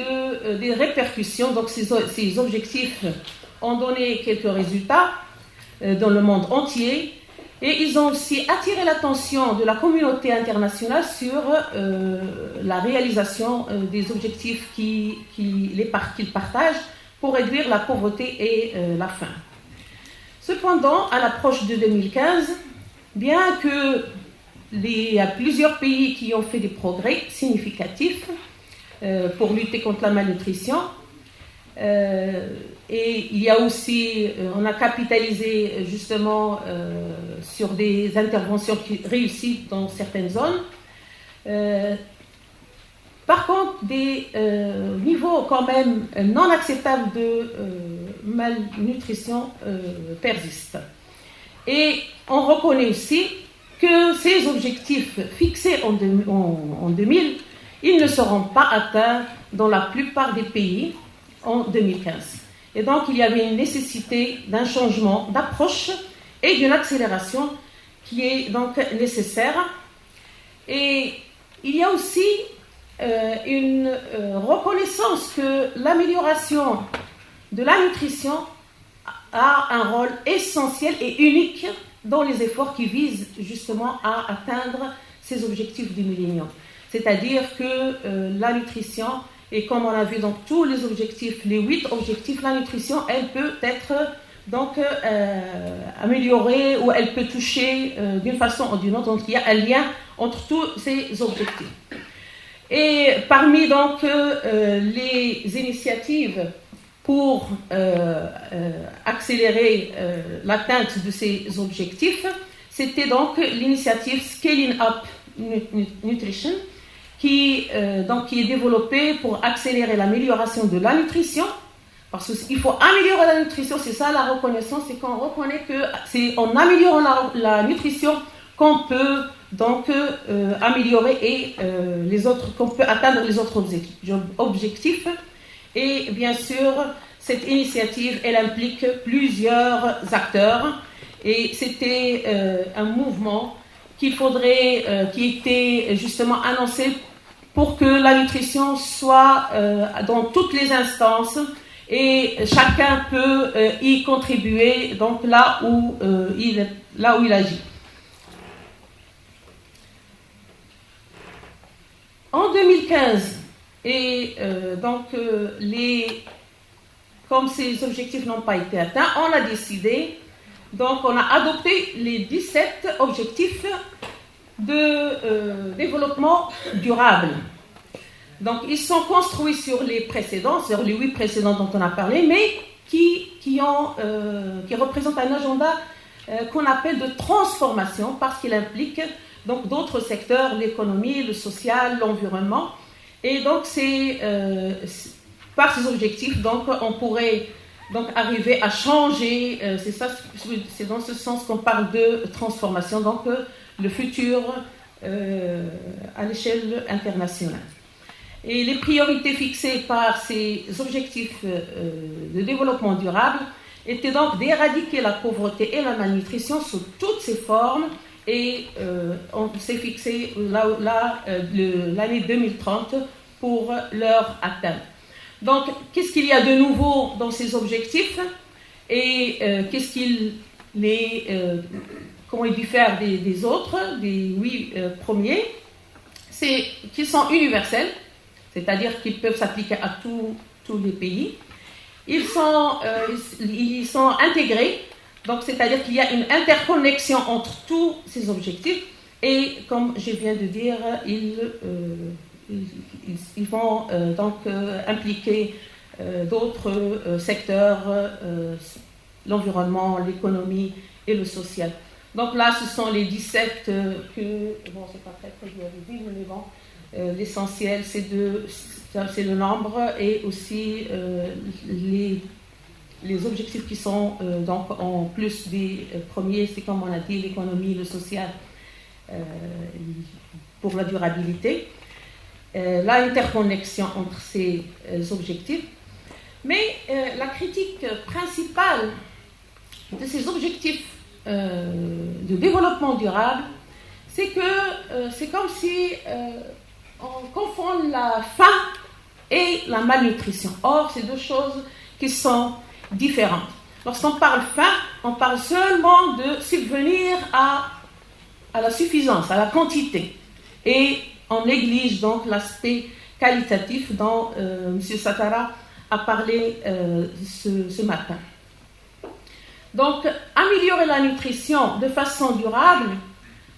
des répercussions, donc ces objectifs ont donné quelques résultats dans le monde entier, et ils ont aussi attiré l'attention de la communauté internationale sur la réalisation des objectifs qu'ils partagent pour réduire la pauvreté et la faim. Cependant, à l'approche de 2015, bien que il y a plusieurs pays qui ont fait des progrès significatifs pour lutter contre la malnutrition, et il y a aussi, on a capitalisé justement sur des interventions réussies dans certaines zones. Par contre, des niveaux quand même non acceptables de malnutrition persistent. Et on reconnaît aussi que ces objectifs fixés en 2000, ils ne seront pas atteints dans la plupart des pays en 2015. Et donc, il y avait une nécessité d'un changement d'approche et d'une accélération qui est donc nécessaire. Et il y a aussi une reconnaissance que l'amélioration de la nutrition a un rôle essentiel et unique dans les efforts qui visent justement à atteindre ces objectifs du millénium. C'est-à-dire que la nutrition, et comme on a vu dans tous les objectifs, les 8 objectifs, la nutrition, elle peut être donc améliorée, ou elle peut toucher d'une façon ou d'une autre. Donc il y a un lien entre tous ces objectifs. Et parmi donc les initiatives pour accélérer l'atteinte de ces objectifs, c'était donc l'initiative Scaling Up Nutrition, qui est développée pour accélérer l'amélioration de la nutrition, parce qu'il faut améliorer la nutrition, c'est ça la reconnaissance, c'est qu'on reconnaît que c'est en améliorant la nutrition qu'on peut donc améliorer et qu'on peut atteindre les autres objectifs. Et bien sûr, cette initiative, elle implique plusieurs acteurs, et c'était un mouvement qui était justement annoncé pour que la nutrition soit dans toutes les instances, et chacun peut y contribuer donc là où il agit. En 2015, et comme ces objectifs n'ont pas été atteints, on a décidé, donc on a adopté les 17 objectifs de développement durable. Donc ils sont construits sur les 8 précédents dont on a parlé, mais qui représentent un agenda qu'on appelle de transformation, parce qu'il implique donc d'autres secteurs, l'économie, le social, l'environnement. Et donc par ces objectifs, donc on pourrait donc arriver à changer. C'est dans ce sens qu'on parle de transformation. Donc le futur à l'échelle internationale. Et les priorités fixées par ces objectifs de développement durable étaient donc d'éradiquer la pauvreté et la malnutrition sous toutes ses formes. Et on s'est fixé l'année 2030 pour leur atteindre. Donc, qu'est-ce qu'il y a de nouveau dans ces objectifs et qu'est-ce comment ils diffèrent des autres, des 8 premiers? C'est qu'ils sont universels, c'est-à-dire qu'ils peuvent s'appliquer à tous les pays. Ils sont intégrés, donc c'est-à-dire qu'il y a une interconnexion entre tous ces objectifs et, comme je viens de dire, ils vont donc impliquer d'autres secteurs, l'environnement, l'économie et le social. Donc là, ce sont les 17 c'est pas très bien visible, mais bon, l'essentiel, c'est le nombre et aussi les objectifs qui sont donc en plus des premiers, c'est comme on a dit, l'économie, le social pour la durabilité. L'interconnexion entre ces objectifs. Mais la critique principale de ces objectifs de développement durable, c'est que c'est comme si on confond la faim et la malnutrition. Or, c'est deux choses qui sont différentes. Lorsqu'on parle faim, on parle seulement de subvenir à la suffisance, à la quantité. Et on néglige donc l'aspect qualitatif dont M. Satara a parlé ce matin. Donc, améliorer la nutrition de façon durable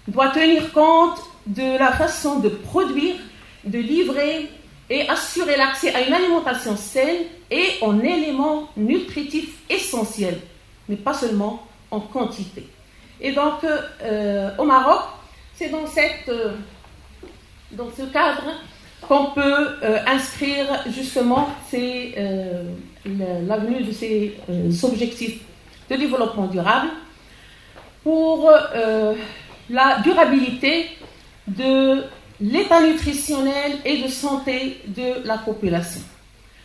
doit tenir compte de la façon de produire, de livrer et assurer l'accès à une alimentation saine et en éléments nutritifs essentiels, mais pas seulement en quantité. Et donc, au Maroc, c'est dans ce cadre qu'on peut inscrire justement l'avenue de ces objectifs de développement durable pour la durabilité de l'état nutritionnel et de santé de la population.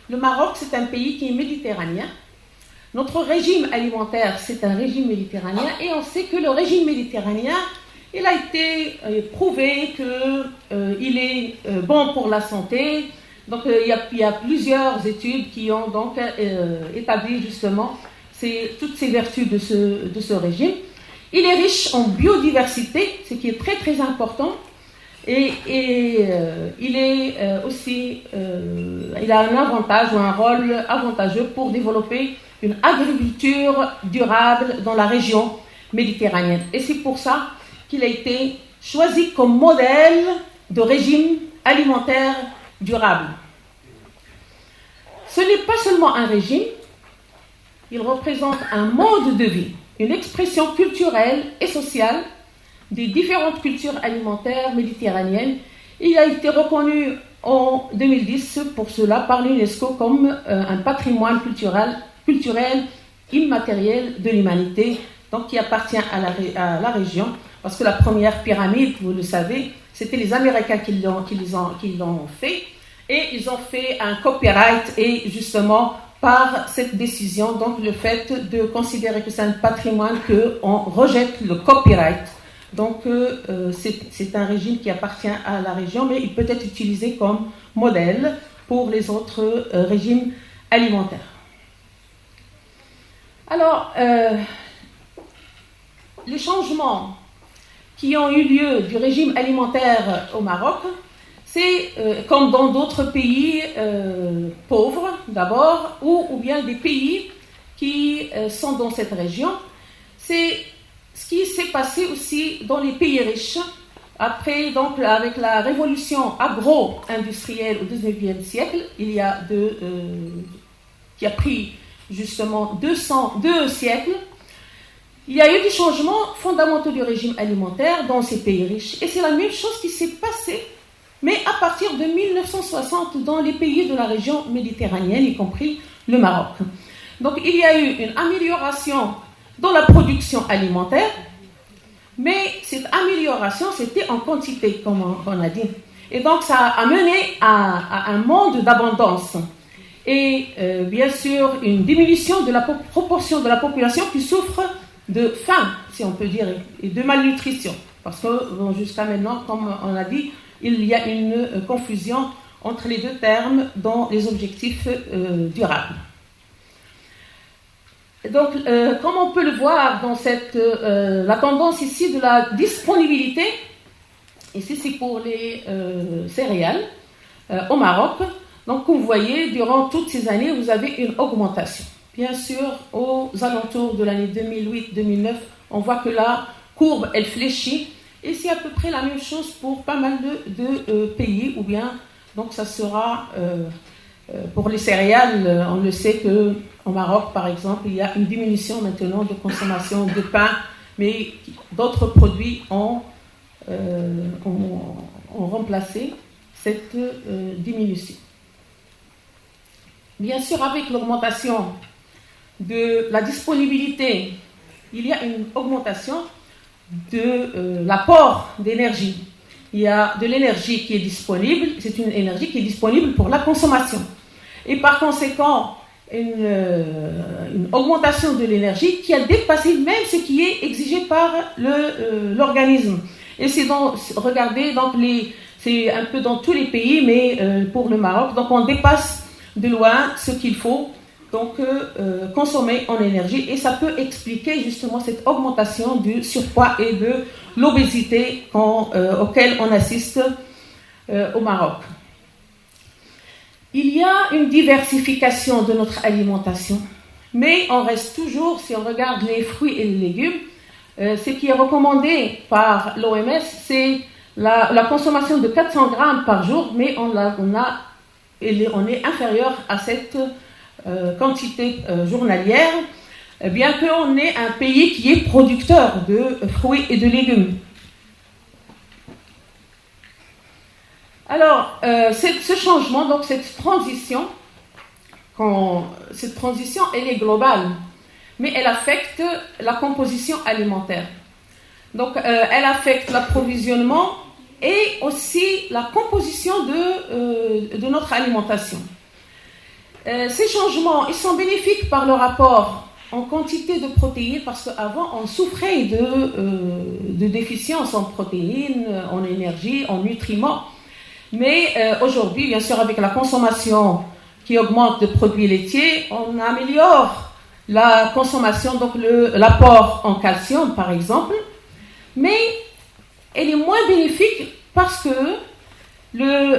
Le Maroc, c'est un pays qui est méditerranéen. Notre régime alimentaire, c'est un régime méditerranéen et on sait que le régime méditerranéen, il a été prouvé qu'il est bon pour la santé. Donc il y a plusieurs études qui ont donc établi justement toutes ces vertus de ce régime. Il est riche en biodiversité, ce qui est très très important. Et il est aussi, il a un avantage ou un rôle avantageux pour développer une agriculture durable dans la région méditerranéenne. Et c'est pour ça qu'il a été choisi comme modèle de régime alimentaire durable. Ce n'est pas seulement un régime, il représente un mode de vie, une expression culturelle et sociale des différentes cultures alimentaires méditerranéennes. Il a été reconnu en 2010 pour cela par l'UNESCO comme un patrimoine culturel immatériel de l'humanité, donc qui appartient à la région, parce que la première pyramide, vous le savez, c'était les Américains qui l'ont fait, et ils ont fait un copyright, et justement par cette décision, donc le fait de considérer que c'est un patrimoine, qu'on rejette le copyright. Donc c'est un régime qui appartient à la région, mais il peut être utilisé comme modèle pour les autres régimes alimentaires. Alors, les changements qui ont eu lieu du régime alimentaire au Maroc, c'est comme dans d'autres pays pauvres d'abord, ou bien des pays qui sont dans cette région, c'est ce qui s'est passé aussi dans les pays riches, après, donc, avec la révolution agro-industrielle au XIXe siècle, qui a pris justement 2 siècles, il y a eu des changements fondamentaux du régime alimentaire dans ces pays riches. Et c'est la même chose qui s'est passée, mais à partir de 1960 dans les pays de la région méditerranéenne, y compris le Maroc. Donc il y a eu une amélioration dans la production alimentaire, mais cette amélioration, c'était en quantité, comme on a dit. Et donc, ça a mené à un monde d'abondance. Et bien sûr, une diminution de la proportion de la population qui souffre de faim, si on peut dire, et de malnutrition. Parce que bon, jusqu'à maintenant, comme on a dit, il y a une confusion entre les deux termes dans les objectifs durables. Donc, comme on peut le voir dans la tendance ici de la disponibilité, ici c'est pour les céréales au Maroc. Donc, vous voyez, durant toutes ces années, vous avez une augmentation. Bien sûr, aux alentours de l'année 2008-2009, on voit que la courbe, elle fléchit. Et c'est à peu près la même chose pour pas mal de pays, ou bien, donc ça sera, pour les céréales, on le sait qu'au Maroc, par exemple, il y a une diminution maintenant de consommation de pain, mais d'autres produits ont remplacé cette diminution. Bien sûr, avec l'augmentation de la disponibilité, il y a une augmentation de l'apport d'énergie. Il y a de l'énergie qui est disponible, c'est une énergie qui est disponible pour la consommation. Et par conséquent, une augmentation de l'énergie qui a dépassé même ce qui est exigé par l'organisme. Et c'est regardez, donc c'est un peu dans tous les pays, mais pour le Maroc, donc on dépasse de loin ce qu'il faut donc consommer en énergie, et ça peut expliquer justement cette augmentation du surpoids et de l'obésité auquel on assiste au Maroc. Il y a une diversification de notre alimentation, mais on reste toujours, si on regarde les fruits et les légumes, ce qui est recommandé par l'OMS, c'est la consommation de 400 grammes par jour, mais on est inférieur à cette quantité journalière, bien qu'on est un pays qui est producteur de fruits et de légumes. Alors, ce changement, donc cette transition, elle est globale, mais elle affecte la composition alimentaire. Donc, elle affecte l'approvisionnement et aussi la composition de notre alimentation. Ces changements, ils sont bénéfiques par le rapport en quantité de protéines, parce qu'avant, on souffrait de déficience en protéines, en énergie, en nutriments. Mais aujourd'hui, bien sûr, avec la consommation qui augmente de produits laitiers, on améliore la consommation, donc l'apport en calcium, par exemple. Mais elle est moins bénéfique parce que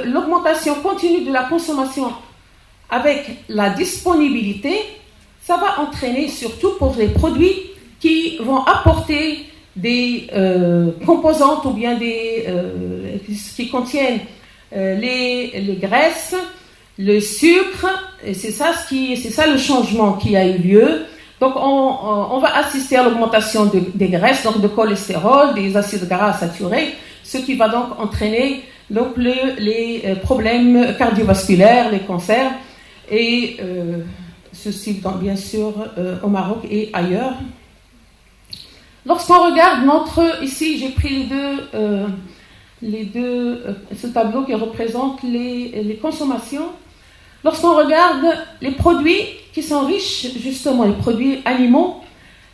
l'augmentation continue de la consommation avec la disponibilité, ça va entraîner surtout pour les produits qui vont apporter des composantes ou bien qui contiennent les graisses, le sucre, et c'est ça le changement qui a eu lieu. Donc on va assister à l'augmentation des graisses, donc de cholestérol, des acides gras saturés, ce qui va donc entraîner donc les problèmes cardiovasculaires, les cancers, et ceci donc, bien sûr au Maroc et ailleurs. Lorsqu'on regarde ici j'ai pris ce tableau qui représente les consommations. Lorsqu'on regarde les produits qui sont riches, justement les produits animaux,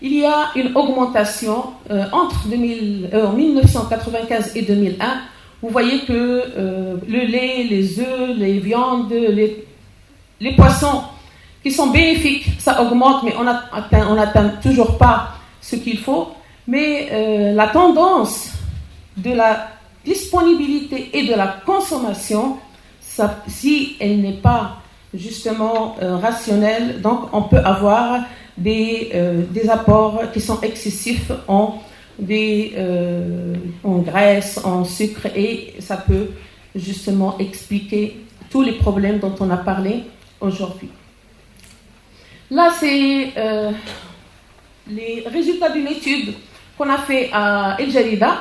il y a une augmentation entre 1995 et 2001. Vous voyez que le lait, les œufs, les viandes, les poissons qui sont bénéfiques, ça augmente, mais on n'atteint toujours pas ce qu'il faut. Mais la tendance de la disponibilité et de la consommation, si elle n'est pas justement rationnelle, donc on peut avoir des apports qui sont excessifs en graisse, en sucre, et ça peut justement expliquer tous les problèmes dont on a parlé aujourd'hui. Là, c'est les résultats d'une étude qu'on a fait à El Jalida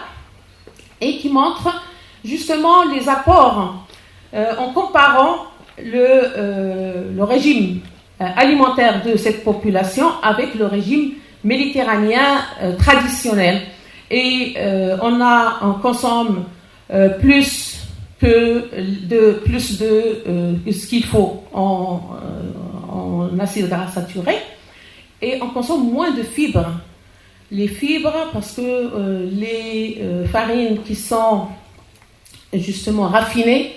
et qui montre justement les apports en comparant le régime alimentaire de cette population avec le régime méditerranéen traditionnel. Et on consomme plus plus de ce qu'il faut en acides gras saturés, et on consomme moins de fibres. Les fibres, parce que les farines qui sont justement raffinées,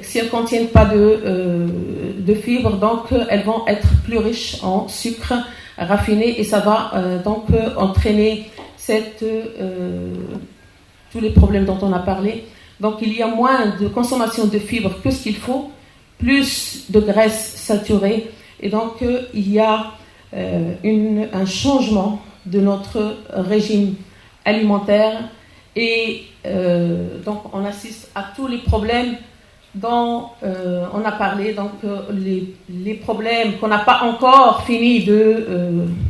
si elles ne contiennent pas de fibres, donc elles vont être plus riches en sucre raffiné, et ça va donc entraîner tous les problèmes dont on a parlé. Donc il y a moins de consommation de fibres que ce qu'il faut, plus de graisses saturées, et donc il y a un changement de notre régime alimentaire, et donc on assiste à tous les problèmes dont on a parlé, donc les problèmes qu'on n'a pas encore fini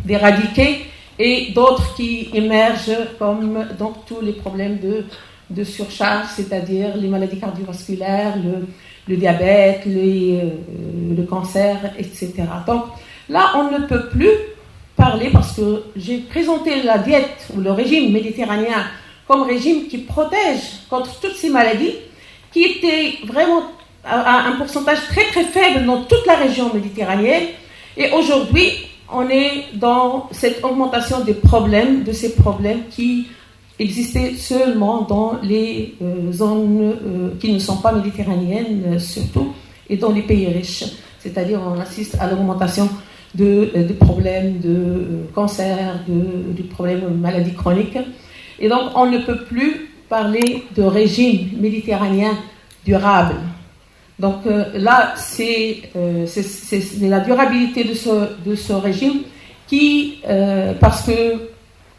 d'éradiquer, et d'autres qui émergent, comme donc tous les problèmes de surcharge, c'est-à-dire les maladies cardiovasculaires, le diabète, le cancer, etc. Donc là, on ne peut plus parler, parce que j'ai présenté la diète ou le régime méditerranéen comme régime qui protège contre toutes ces maladies, qui était vraiment à un pourcentage très très faible dans toute la région méditerranéenne. Et aujourd'hui, on est dans cette augmentation de ces problèmes qui existaient seulement dans les zones qui ne sont pas méditerranéennes surtout, et dans les pays riches. C'est-à-dire on assiste à l'augmentation de problèmes de cancer, de problèmes de maladies chroniques. Et donc on ne peut plus parler de régime méditerranéen durable. Donc là, c'est la durabilité de ce régime qui, parce que,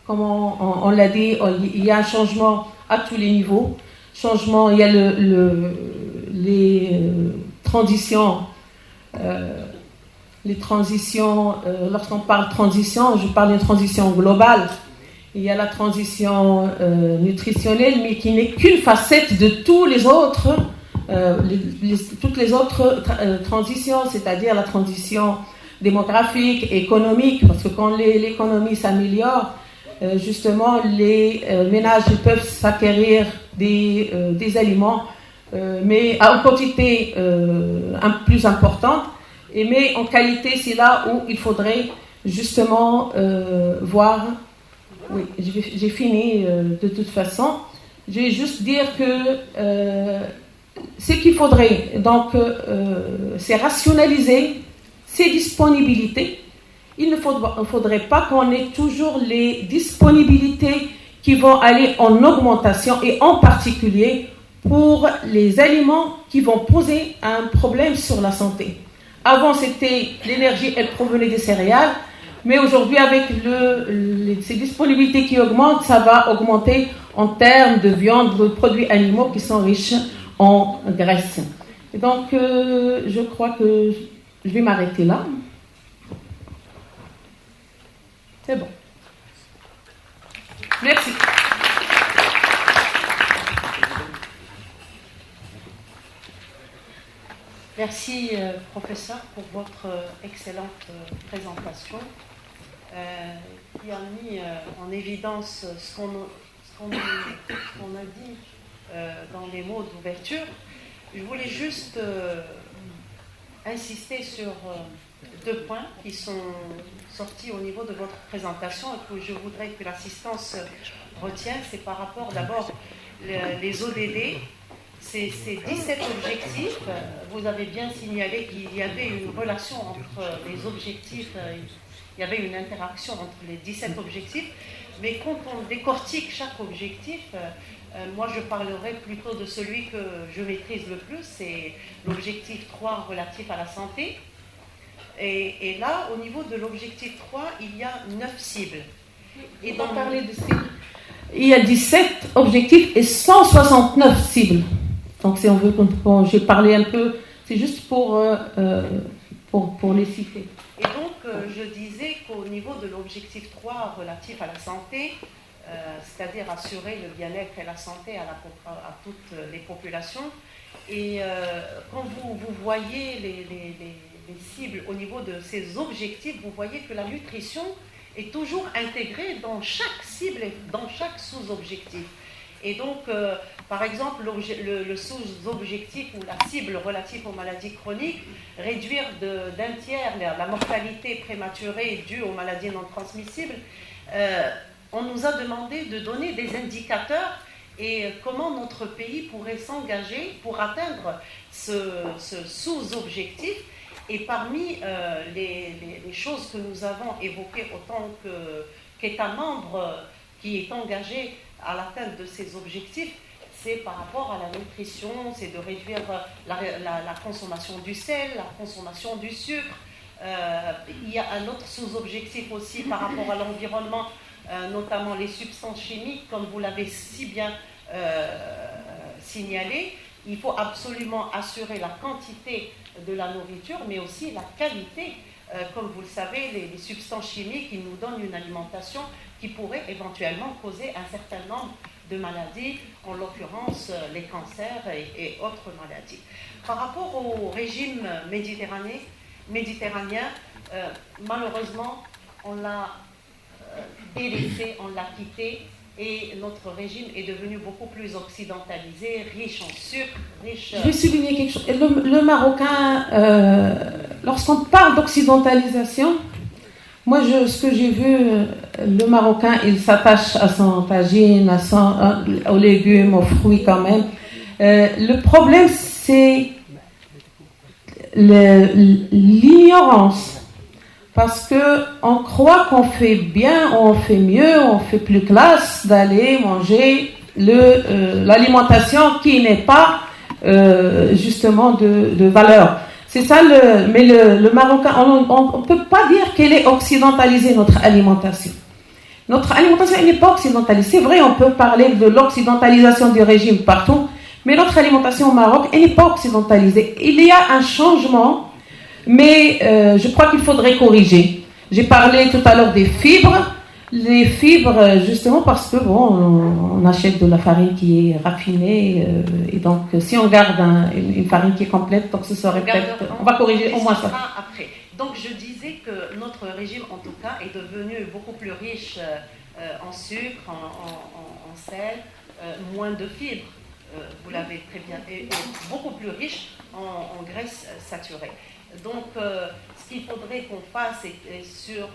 comme on l'a dit, il y a un changement à tous les niveaux. Il y a les transitions. Lorsqu'on parle transition, je parle d'une transition globale. Il y a la transition nutritionnelle, mais qui n'est qu'une facette de tous les autres, toutes les autres transitions, c'est-à-dire la transition démographique, économique, parce que quand l'économie s'améliore, justement, les ménages peuvent s'acquérir des aliments, mais en quantité plus importante, mais en qualité, c'est là où il faudrait justement voir. Oui, j'ai fini de toute façon. Je vais juste dire que ce qu'il faudrait, donc, c'est rationaliser ces disponibilités. Il ne faudrait pas qu'on ait toujours les disponibilités qui vont aller en augmentation, et en particulier pour les aliments qui vont poser un problème sur la santé. Avant, c'était l'énergie, elle provenait des céréales. Mais aujourd'hui, avec ces disponibilités qui augmentent, ça va augmenter en termes de viande, de produits animaux qui sont riches en graisse. Et donc, je crois que je vais m'arrêter là. C'est bon. Merci. Merci, professeur, pour votre excellente présentation qui a mis en évidence ce qu'on a dit dans les mots d'ouverture. Je voulais juste insister sur deux points qui sont sortis au niveau de votre présentation et que je voudrais que l'assistance retienne. C'est par rapport d'abord les ODD. Ces 17 objectifs, vous avez bien signalé qu'il y avait une relation entre les objectifs, il y avait une interaction entre les 17 objectifs, mais quand on décortique chaque objectif, moi je parlerai plutôt de celui que je maîtrise le plus, c'est l'objectif 3 relatif à la santé. Et là, au niveau de l'objectif 3, il y a 9 cibles. Et dans parler de cibles, il y a 17 objectifs et 169 cibles. Donc, si on veut, j'ai parlé un peu, c'est juste pour les citer. Et donc, je disais qu'au niveau de l'objectif 3 relatif à la santé, c'est-à-dire assurer le bien-être et la santé à toutes les populations, et quand vous voyez les cibles au niveau de ces objectifs, vous voyez que la nutrition est toujours intégrée dans chaque cible et dans chaque sous-objectif. Et donc, par exemple, le sous-objectif ou la cible relative aux maladies chroniques, réduire d'un tiers la mortalité prématurée due aux maladies non transmissibles, on nous a demandé de donner des indicateurs et comment notre pays pourrait s'engager pour atteindre ce sous-objectif. Et parmi les choses que nous avons évoquées autant qu'État membre qui est engagé à l'atteinte de ces objectifs, c'est par rapport à la nutrition, c'est de réduire la consommation du sel, la consommation du sucre. Il y a un autre sous-objectif aussi par rapport à l'environnement, notamment les substances chimiques, comme vous l'avez si bien signalé. Il faut absolument assurer la quantité de la nourriture, mais aussi la qualité. Comme vous le savez, les substances chimiques, ils nous donnent une alimentation qui pourrait éventuellement causer un certain nombre de maladies, en l'occurrence les cancers et autres maladies. Par rapport au régime méditerranéen, malheureusement, on l'a délaissé, on l'a quitté, et notre régime est devenu beaucoup plus occidentalisé, riche en sucre, riche... Je vais souligner quelque chose. Le Marocain, lorsqu'on parle d'occidentalisation, moi, ce que j'ai vu, le Marocain, il s'attache à son tagine, aux légumes, aux fruits quand même. Le problème, c'est l'ignorance. Parce qu'on croit qu'on fait bien, on fait mieux, on fait plus classe d'aller manger l'alimentation qui n'est pas justement de valeur. C'est ça, mais le Marocain, on ne peut pas dire qu'elle est occidentalisée, notre alimentation. Notre alimentation, elle n'est pas occidentalisée. C'est vrai, on peut parler de l'occidentalisation du régime partout, mais notre alimentation au Maroc, elle n'est pas occidentalisée. Il y a un changement, mais je crois qu'il faudrait corriger. J'ai parlé tout à l'heure des fibres. Les fibres, justement, parce que on achète de la farine qui est raffinée, et donc si on garde une farine qui est complète, donc ce serait peut-être... On va corriger au moins ça. Après. Donc je disais que notre régime, en tout cas, est devenu beaucoup plus riche en sucre, en sel, moins de fibres, vous l'avez très bien, et beaucoup plus riche en graisses saturées. Donc, ce qu'il faudrait qu'on fasse est sur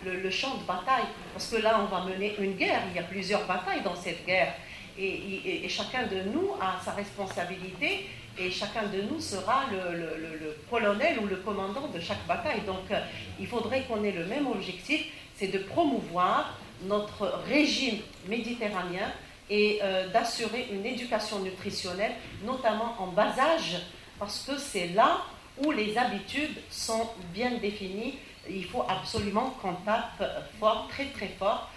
le champ de bataille, parce que là, on va mener une guerre, il y a plusieurs batailles dans cette guerre, et chacun de nous a sa responsabilité, et chacun de nous sera le colonel ou le commandant de chaque bataille. Donc, il faudrait qu'on ait le même objectif, c'est de promouvoir notre régime méditerranéen et d'assurer une éducation nutritionnelle, notamment en bas âge, parce que c'est là où les habitudes sont bien définies. Il faut absolument qu'on tape fort, très très fort,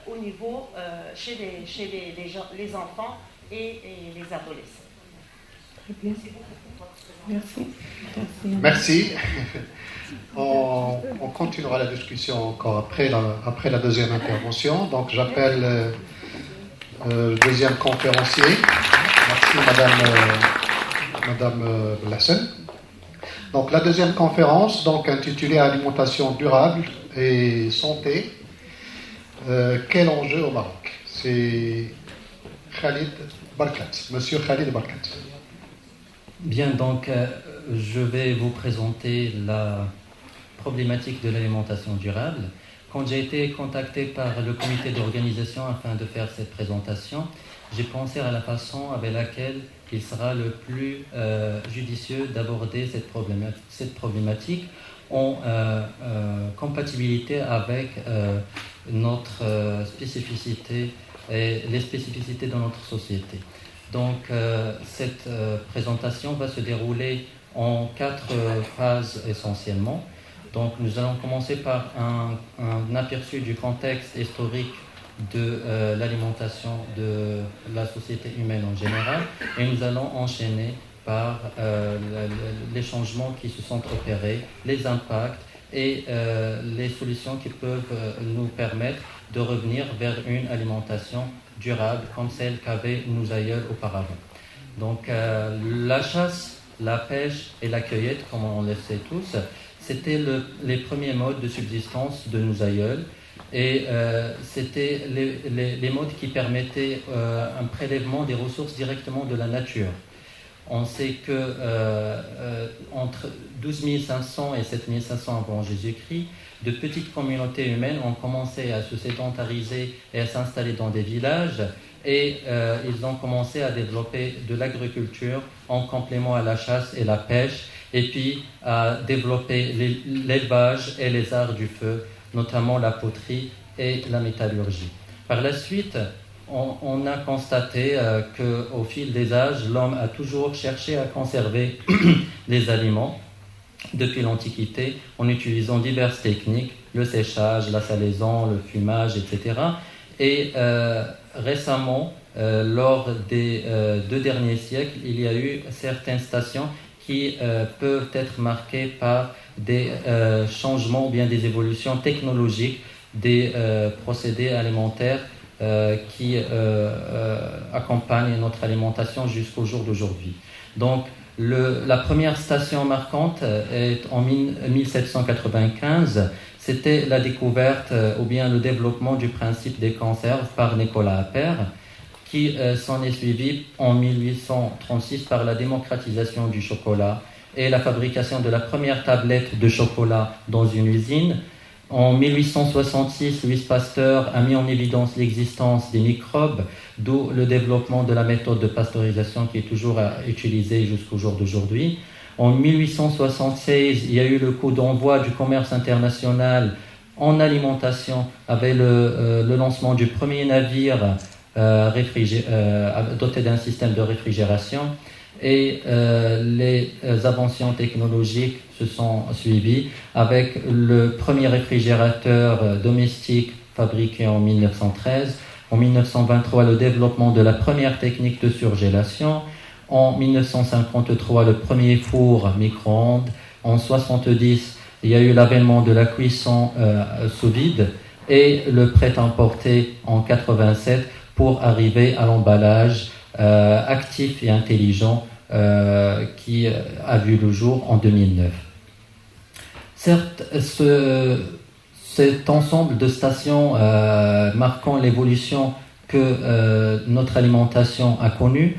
au niveau chez les enfants et les adolescents. Merci beaucoup. Merci. On continuera la discussion encore après la deuxième intervention. Donc j'appelle le deuxième conférencier. Merci Madame Blassen. Donc la deuxième conférence, donc intitulée Alimentation durable et santé, quel enjeu au Maroc? C'est Khalid Barkat, Monsieur Khalid Barkat. Bien, donc je vais vous présenter la problématique de l'alimentation durable. Quand j'ai été contacté par le comité d'organisation afin de faire cette présentation, j'ai pensé à la façon avec laquelle il sera le plus judicieux d'aborder cette problématique en compatibilité avec notre spécificité et les spécificités de notre société. Donc cette présentation va se dérouler en 4 phases essentiellement. Donc nous allons commencer par un aperçu du contexte historique de l'alimentation de la société humaine en général, et nous allons enchaîner par les changements qui se sont opérés, les impacts et les solutions qui peuvent nous permettre de revenir vers une alimentation durable comme celle qu'avaient nos aïeuls auparavant. Donc la chasse, la pêche et la cueillette, comme on le sait tous, c'était les premiers modes de subsistance de nos aïeuls. Et c'était les modes qui permettaient un prélèvement des ressources directement de la nature. On sait que entre 12 500 et 7 500 avant Jésus-Christ, de petites communautés humaines ont commencé à se sédentariser et à s'installer dans des villages, et ils ont commencé à développer de l'agriculture en complément à la chasse et la pêche, et puis à développer l'élevage et les arts du feu, notamment la poterie et la métallurgie. Par la suite, on a constaté qu'au fil des âges, l'homme a toujours cherché à conserver les aliments depuis l'Antiquité en utilisant diverses techniques, le séchage, la salaison, le fumage, etc. Et récemment, lors des 2 derniers siècles, il y a eu certaines stations qui peuvent être marquées par des changements ou bien des évolutions technologiques des procédés alimentaires qui accompagnent notre alimentation jusqu'au jour d'aujourd'hui. Donc, la première station marquante est en 1795. C'était la découverte ou bien le développement du principe des conserves par Nicolas Appert, qui s'en est suivi en 1836 par la démocratisation du chocolat et la fabrication de la première tablette de chocolat dans une usine. En 1866, Louis Pasteur a mis en évidence l'existence des microbes, d'où le développement de la méthode de pasteurisation qui est toujours utilisée jusqu'au jour d'aujourd'hui. En 1876, il y a eu le coup d'envoi du commerce international en alimentation avec le lancement du premier navire doté d'un système de réfrigération, et les inventions technologiques se sont suivies avec le premier réfrigérateur domestique fabriqué en 1913, en 1923 le développement de la première technique de surgélation, en 1953 le premier four micro-ondes, en 1970 il y a eu l'avènement de la cuisson sous vide et le prêt-à-emporter en 1987 pour arriver à l'emballage actif et intelligent qui a vu le jour en 2009. Certes, cet ensemble de stations marquant l'évolution que notre alimentation a connue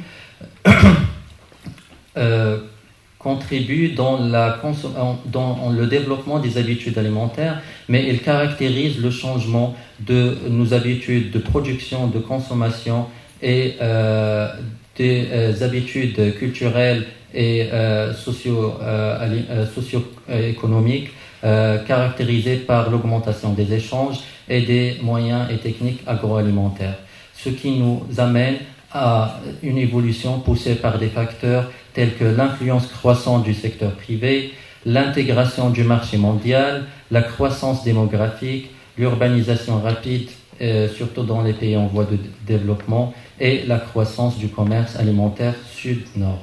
contribue dans le développement des habitudes alimentaires, mais il caractérise le changement de nos habitudes de production, de consommation et des habitudes culturelles et socio-économiques caractérisées par l'augmentation des échanges et des moyens et techniques agroalimentaires, ce qui nous amène à une évolution poussée par des facteurs tels que l'influence croissante du secteur privé, l'intégration du marché mondial, la croissance démographique, l'urbanisation rapide, surtout dans les pays en voie de développement, et la croissance du commerce alimentaire sud-nord.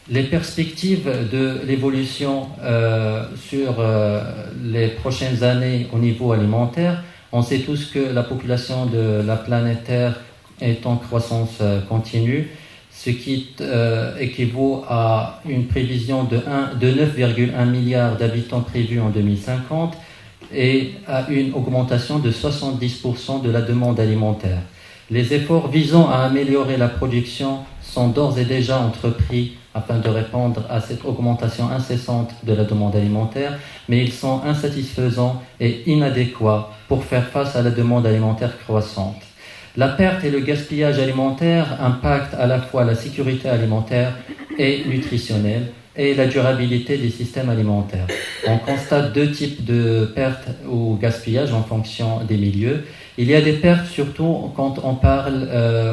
Les perspectives de l'évolution sur les prochaines années au niveau alimentaire, on sait tous que la population de la planète Terre est en croissance continue, ce qui équivaut à une prévision de 9,1 milliards d'habitants prévus en 2050 et à une augmentation de 70% de la demande alimentaire. Les efforts visant à améliorer la production sont d'ores et déjà entrepris afin de répondre à cette augmentation incessante de la demande alimentaire, mais ils sont insatisfaisants et inadéquats pour faire face à la demande alimentaire croissante. La perte et le gaspillage alimentaire impactent à la fois la sécurité alimentaire et nutritionnelle et la durabilité des systèmes alimentaires. On constate 2 types de pertes ou gaspillage en fonction des milieux. Il y a des pertes surtout quand on parle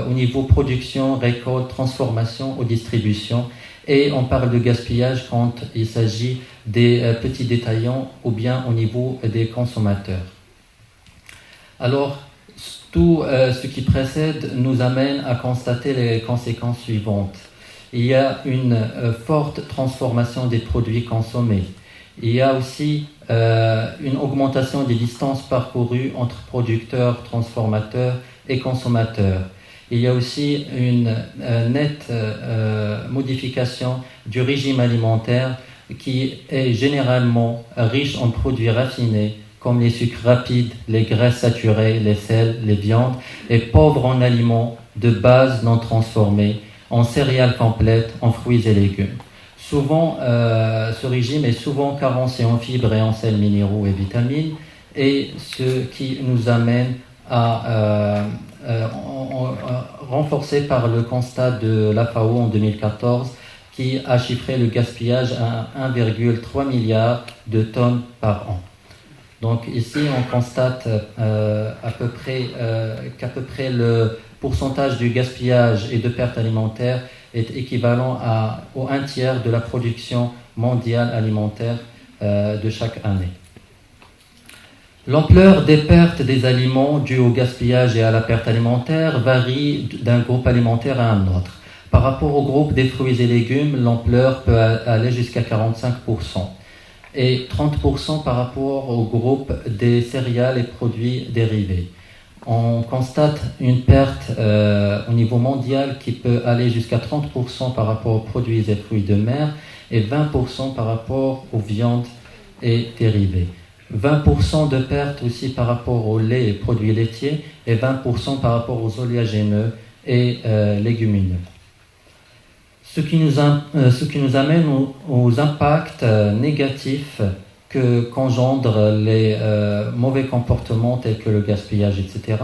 au niveau production, récolte, transformation ou distribution, et on parle de gaspillage quand il s'agit des petits détaillants ou bien au niveau des consommateurs. Alors, tout ce qui précède nous amène à constater les conséquences suivantes. Il y a une forte transformation des produits consommés. Il y a aussi une augmentation des distances parcourues entre producteurs, transformateurs et consommateurs. Il y a aussi une nette modification du régime alimentaire qui est généralement riche en produits raffinés, comme les sucres rapides, les graisses saturées, les sels, les viandes, et pauvre en aliments de base non transformés, en céréales complètes, en fruits et légumes. Souvent, ce régime est souvent carencé en fibres et en sels minéraux et vitamines, et ce qui nous amène à renforcer par le constat de la FAO en 2014, qui a chiffré le gaspillage à 1,3 milliard de tonnes par an. Donc ici, on constate qu'à peu près le pourcentage du gaspillage et de pertes alimentaires est équivalent au 1/3 de la production mondiale alimentaire de chaque année. L'ampleur des pertes des aliments dues au gaspillage et à la perte alimentaire varie d'un groupe alimentaire à un autre. Par rapport au groupe des fruits et légumes, l'ampleur peut aller jusqu'à 45%. Et 30% par rapport au groupe des céréales et produits dérivés. On constate une perte au niveau mondial qui peut aller jusqu'à 30% par rapport aux produits et fruits de mer et 20% par rapport aux viandes et dérivés. 20% de perte aussi par rapport au lait et produits laitiers et 20% par rapport aux oléagineux et légumineux. Ce qui nous amène aux impacts négatifs qu'engendrent les mauvais comportements tels que le gaspillage, etc.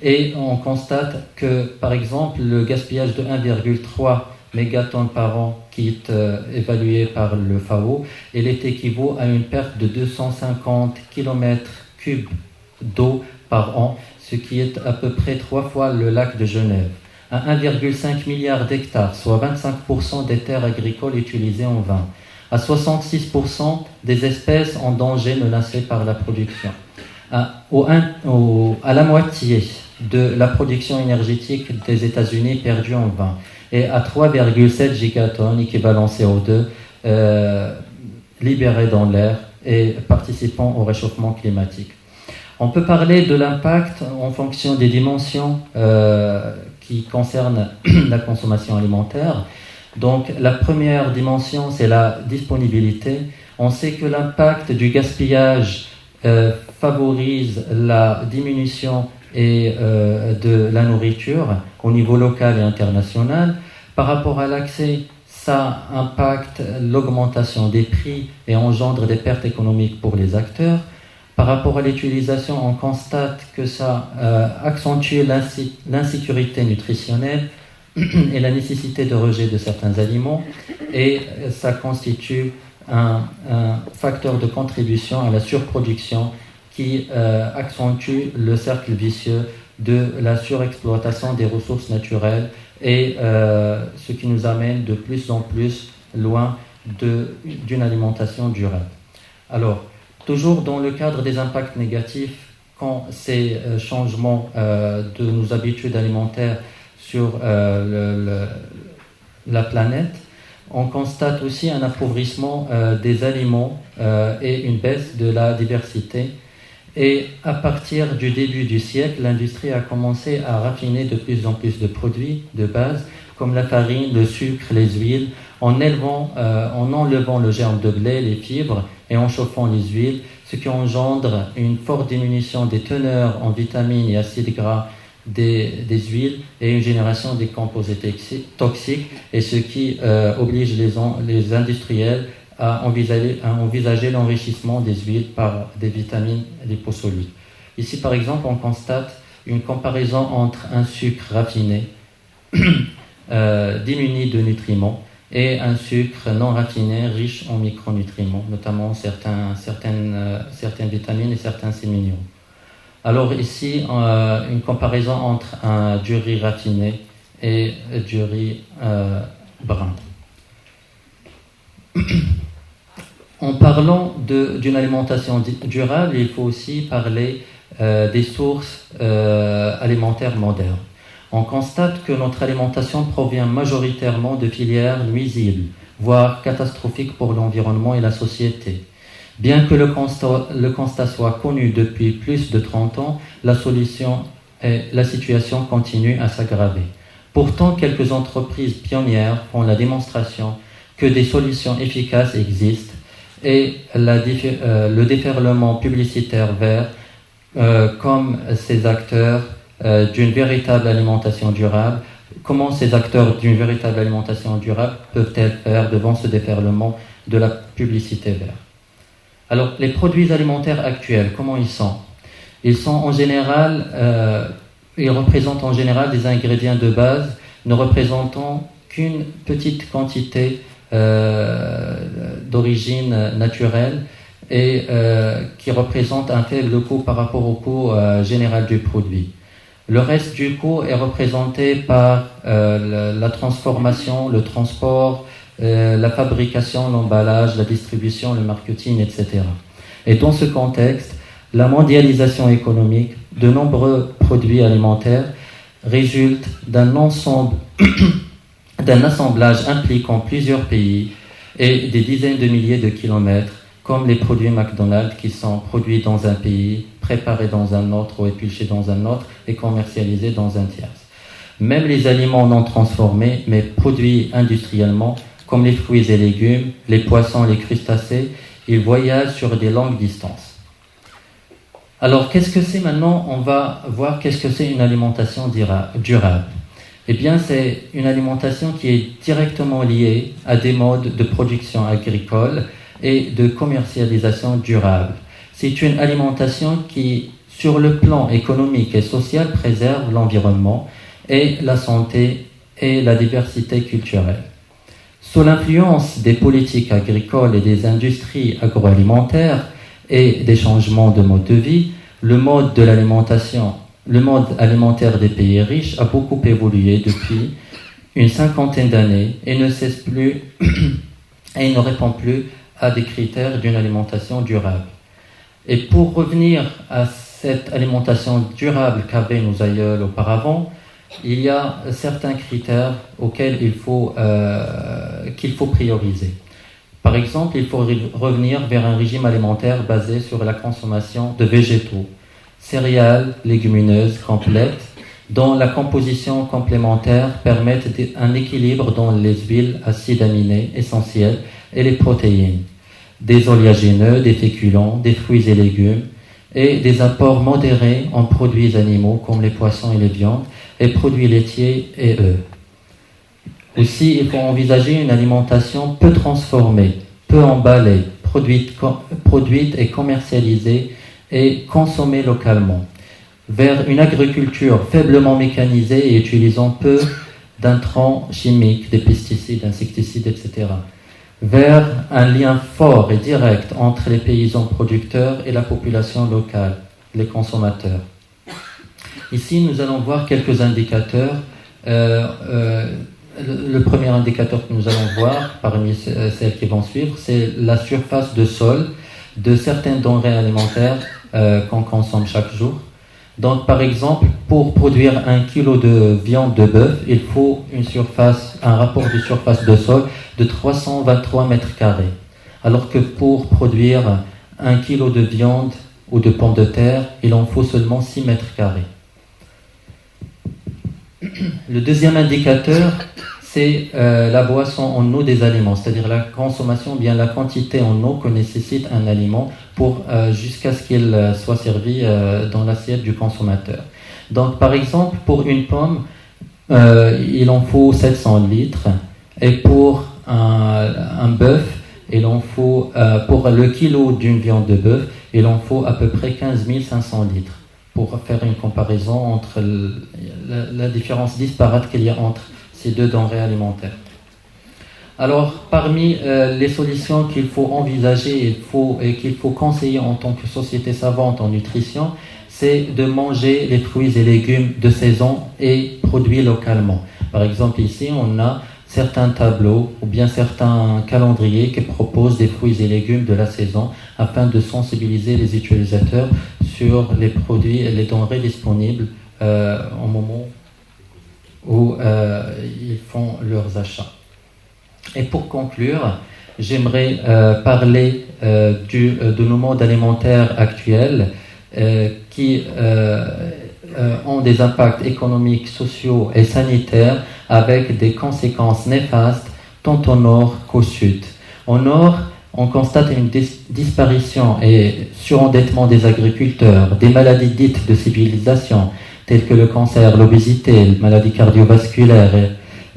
Et on constate que, par exemple, le gaspillage de 1,3 mégatonnes par an qui est évalué par le FAO, il est équivaut à une perte de 250 km3 d'eau par an, ce qui est à peu près 3 fois le lac de Genève. À 1,5 milliard d'hectares, soit 25% des terres agricoles utilisées en vin, à 66% des espèces en danger menacées par la production, à la moitié de la production énergétique des États-Unis perdue en vin, et à 3,7 gigatonnes équivalent CO2 libérés dans l'air et participant au réchauffement climatique. On peut parler de l'impact en fonction des dimensions qui concernent la consommation alimentaire. Donc la première dimension, c'est la disponibilité. On sait que l'impact du gaspillage favorise la diminution de la nourriture au niveau local et international. Par rapport à l'accès, ça impacte l'augmentation des prix et engendre des pertes économiques pour les acteurs. Par rapport à l'utilisation, on constate que ça accentue l'insécurité nutritionnelle et la nécessité de rejet de certains aliments, et ça constitue un facteur de contribution à la surproduction qui accentue le cercle vicieux de la surexploitation des ressources naturelles et ce qui nous amène de plus en plus loin d'une alimentation durable. Alors, toujours dans le cadre des impacts négatifs, quand ces changements de nos habitudes alimentaires sur la planète, on constate aussi un appauvrissement des aliments et une baisse de la diversité. Et à partir du début du siècle, l'industrie a commencé à raffiner de plus en plus de produits de base, comme la farine, le sucre, les huiles, en enlevant le germe de blé, les fibres, et en chauffant les huiles, ce qui engendre une forte diminution des teneurs en vitamines et acides gras des huiles et une génération des composés toxiques, et ce qui oblige les industriels à envisager l'enrichissement des huiles par des vitamines liposolubles. Ici, par exemple, on constate une comparaison entre un sucre raffiné démuni de nutriments et un sucre non raffiné riche en micronutriments, notamment certaines vitamines et certains séminéraux. Alors ici, une comparaison entre du riz raffiné et du riz brun. En parlant d'une alimentation durable, il faut aussi parler des sources alimentaires modernes. On constate que notre alimentation provient majoritairement de filières nuisibles, voire catastrophiques pour l'environnement et la société. Bien que le constat soit connu depuis plus de 30 ans, la situation continue à s'aggraver. Pourtant, quelques entreprises pionnières font la démonstration que des solutions efficaces existent et le déferlement publicitaire vert comme ces acteurs d'une véritable alimentation durable. Comment ces acteurs d'une véritable alimentation durable peuvent-ils faire devant ce déferlement de la publicité verte? Alors, les produits alimentaires actuels, comment ils sont? Ils sont en général, ils représentent en général des ingrédients de base ne représentant qu'une petite quantité d'origine naturelle et qui représente un faible coût par rapport au coût général du produit. Le reste du coût est représenté par la transformation, le transport, la fabrication, l'emballage, la distribution, le marketing, etc. Et dans ce contexte, la mondialisation économique de nombreux produits alimentaires résulte d'un assemblage impliquant plusieurs pays et des dizaines de milliers de kilomètres, comme les produits McDonald's qui sont produits dans un pays, préparés dans un autre ou épluchés dans un autre et commercialisés dans un tiers. Même les aliments non transformés, mais produits industriellement, comme les fruits et légumes, les poissons, les crustacés, ils voyagent sur des longues distances. Alors, qu'est-ce que c'est maintenant? On va voir qu'est-ce que c'est une alimentation durable. Eh bien, c'est une alimentation qui est directement liée à des modes de production agricole et de commercialisation durable. C'est une alimentation qui, sur le plan économique et social, préserve l'environnement et la santé et la diversité culturelle. Sous l'influence des politiques agricoles et des industries agroalimentaires et des changements de mode de vie, le mode alimentaire des pays riches a beaucoup évolué depuis une cinquantaine d'années et ne cesse plus et ne répond plus à des critères d'une alimentation durable. Et pour revenir à cette alimentation durable qu'avaient nos aïeuls auparavant, il y a certains critères auxquels qu'il faut prioriser. Par exemple, il faut revenir vers un régime alimentaire basé sur la consommation de végétaux, céréales, légumineuses complètes, dont la composition complémentaire permet un équilibre dans les huiles, acides aminés essentiels et les protéines, des oléagineux, des féculents, des fruits et légumes, et des apports modérés en produits animaux comme les poissons et les viandes, et produits laitiers et œufs. Aussi, il faut envisager une alimentation peu transformée, peu emballée, produite et commercialisée et consommée localement, vers une agriculture faiblement mécanisée et utilisant peu d'intrants chimiques, des pesticides, insecticides, etc., vers un lien fort et direct entre les paysans producteurs et la population locale, les consommateurs. Ici, nous allons voir quelques indicateurs. Le premier indicateur que nous allons voir, parmi celles qui vont suivre, c'est la surface de sol de certaines denrées alimentaires qu'on consomme chaque jour. Donc, par exemple, pour produire 1 kg de viande de bœuf, il faut un rapport de surface de sol de 323 mètres carrés. Alors que pour produire 1 kg de viande ou de pommes de terre, il en faut seulement 6 mètres carrés. Le deuxième indicateur, c'est la boisson en eau des aliments, c'est-à-dire la consommation, bien la quantité en eau que nécessite un aliment jusqu'à ce qu'il soit servi dans l'assiette du consommateur. Donc, par exemple, pour une pomme, il en faut 700 litres, et pour un bœuf, il en faut, pour le kilo d'une viande de bœuf, il en faut à peu près 15 500 litres, pour faire une comparaison entre la différence disparate qu'il y a entre ces deux denrées alimentaires. Alors, parmi les solutions qu'il faut envisager et qu'il faut conseiller en tant que société savante en nutrition, c'est de manger les fruits et légumes de saison et produits localement. Par exemple, ici, on a certains tableaux ou bien certains calendriers qui proposent des fruits et légumes de la saison afin de sensibiliser les utilisateurs sur les produits et les denrées disponibles au moment où ils font leurs achats. Et pour conclure, j'aimerais parler de nos modes alimentaires actuels qui ont des impacts économiques, sociaux et sanitaires avec des conséquences néfastes tant au nord qu'au sud. Au nord, On constate une disparition et surendettement des agriculteurs, des maladies dites de civilisation, telles que le cancer, l'obésité, les maladies cardiovasculaires,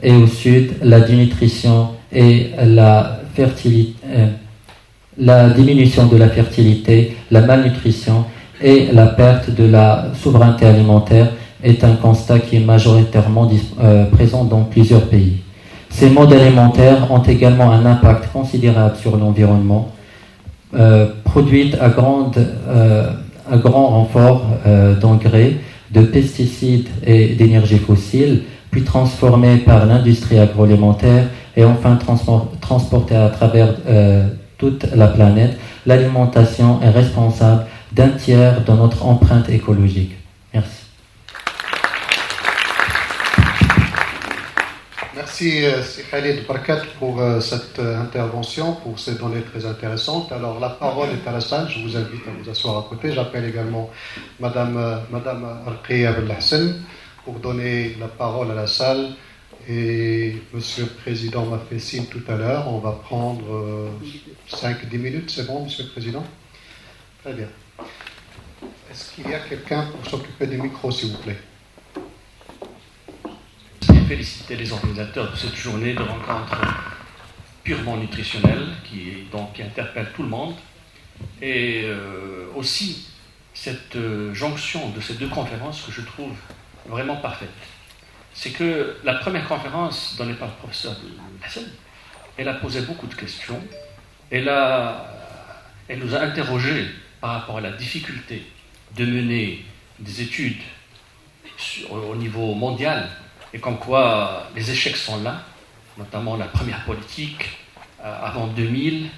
et au sud, la dénutrition et la diminution de la fertilité, la malnutrition et la perte de la souveraineté alimentaire est un constat qui est majoritairement présent dans plusieurs pays. Ces modes alimentaires ont également un impact considérable sur l'environnement, produite à grand renfort d'engrais, de pesticides et d'énergie fossile, puis transformée par l'industrie agroalimentaire et enfin transportée à travers toute la planète. L'alimentation est responsable d'un tiers de notre empreinte écologique. Merci. Merci Khalid Barkat pour cette intervention, pour ces données très intéressantes. Alors la parole est à la salle, je vous invite à vous asseoir à côté. J'appelle également Madame Arqiya Belhassan pour donner la parole à la salle. Et Monsieur le Président m'a fait signe tout à l'heure, on va prendre 5-10 minutes, c'est bon Monsieur le Président? Très bien. Est-ce qu'il y a quelqu'un pour s'occuper du micro s'il vous plaît? Féliciter les organisateurs de cette journée de rencontre purement nutritionnelle qui interpelle tout le monde et aussi cette jonction de ces deux conférences que je trouve vraiment parfaite. C'est que la première conférence donnée par le professeur Hassan, elle a posé beaucoup de questions, elle nous a interrogés par rapport à la difficulté de mener des études au niveau mondial. Et comme quoi les échecs sont là, notamment la première politique avant 2000,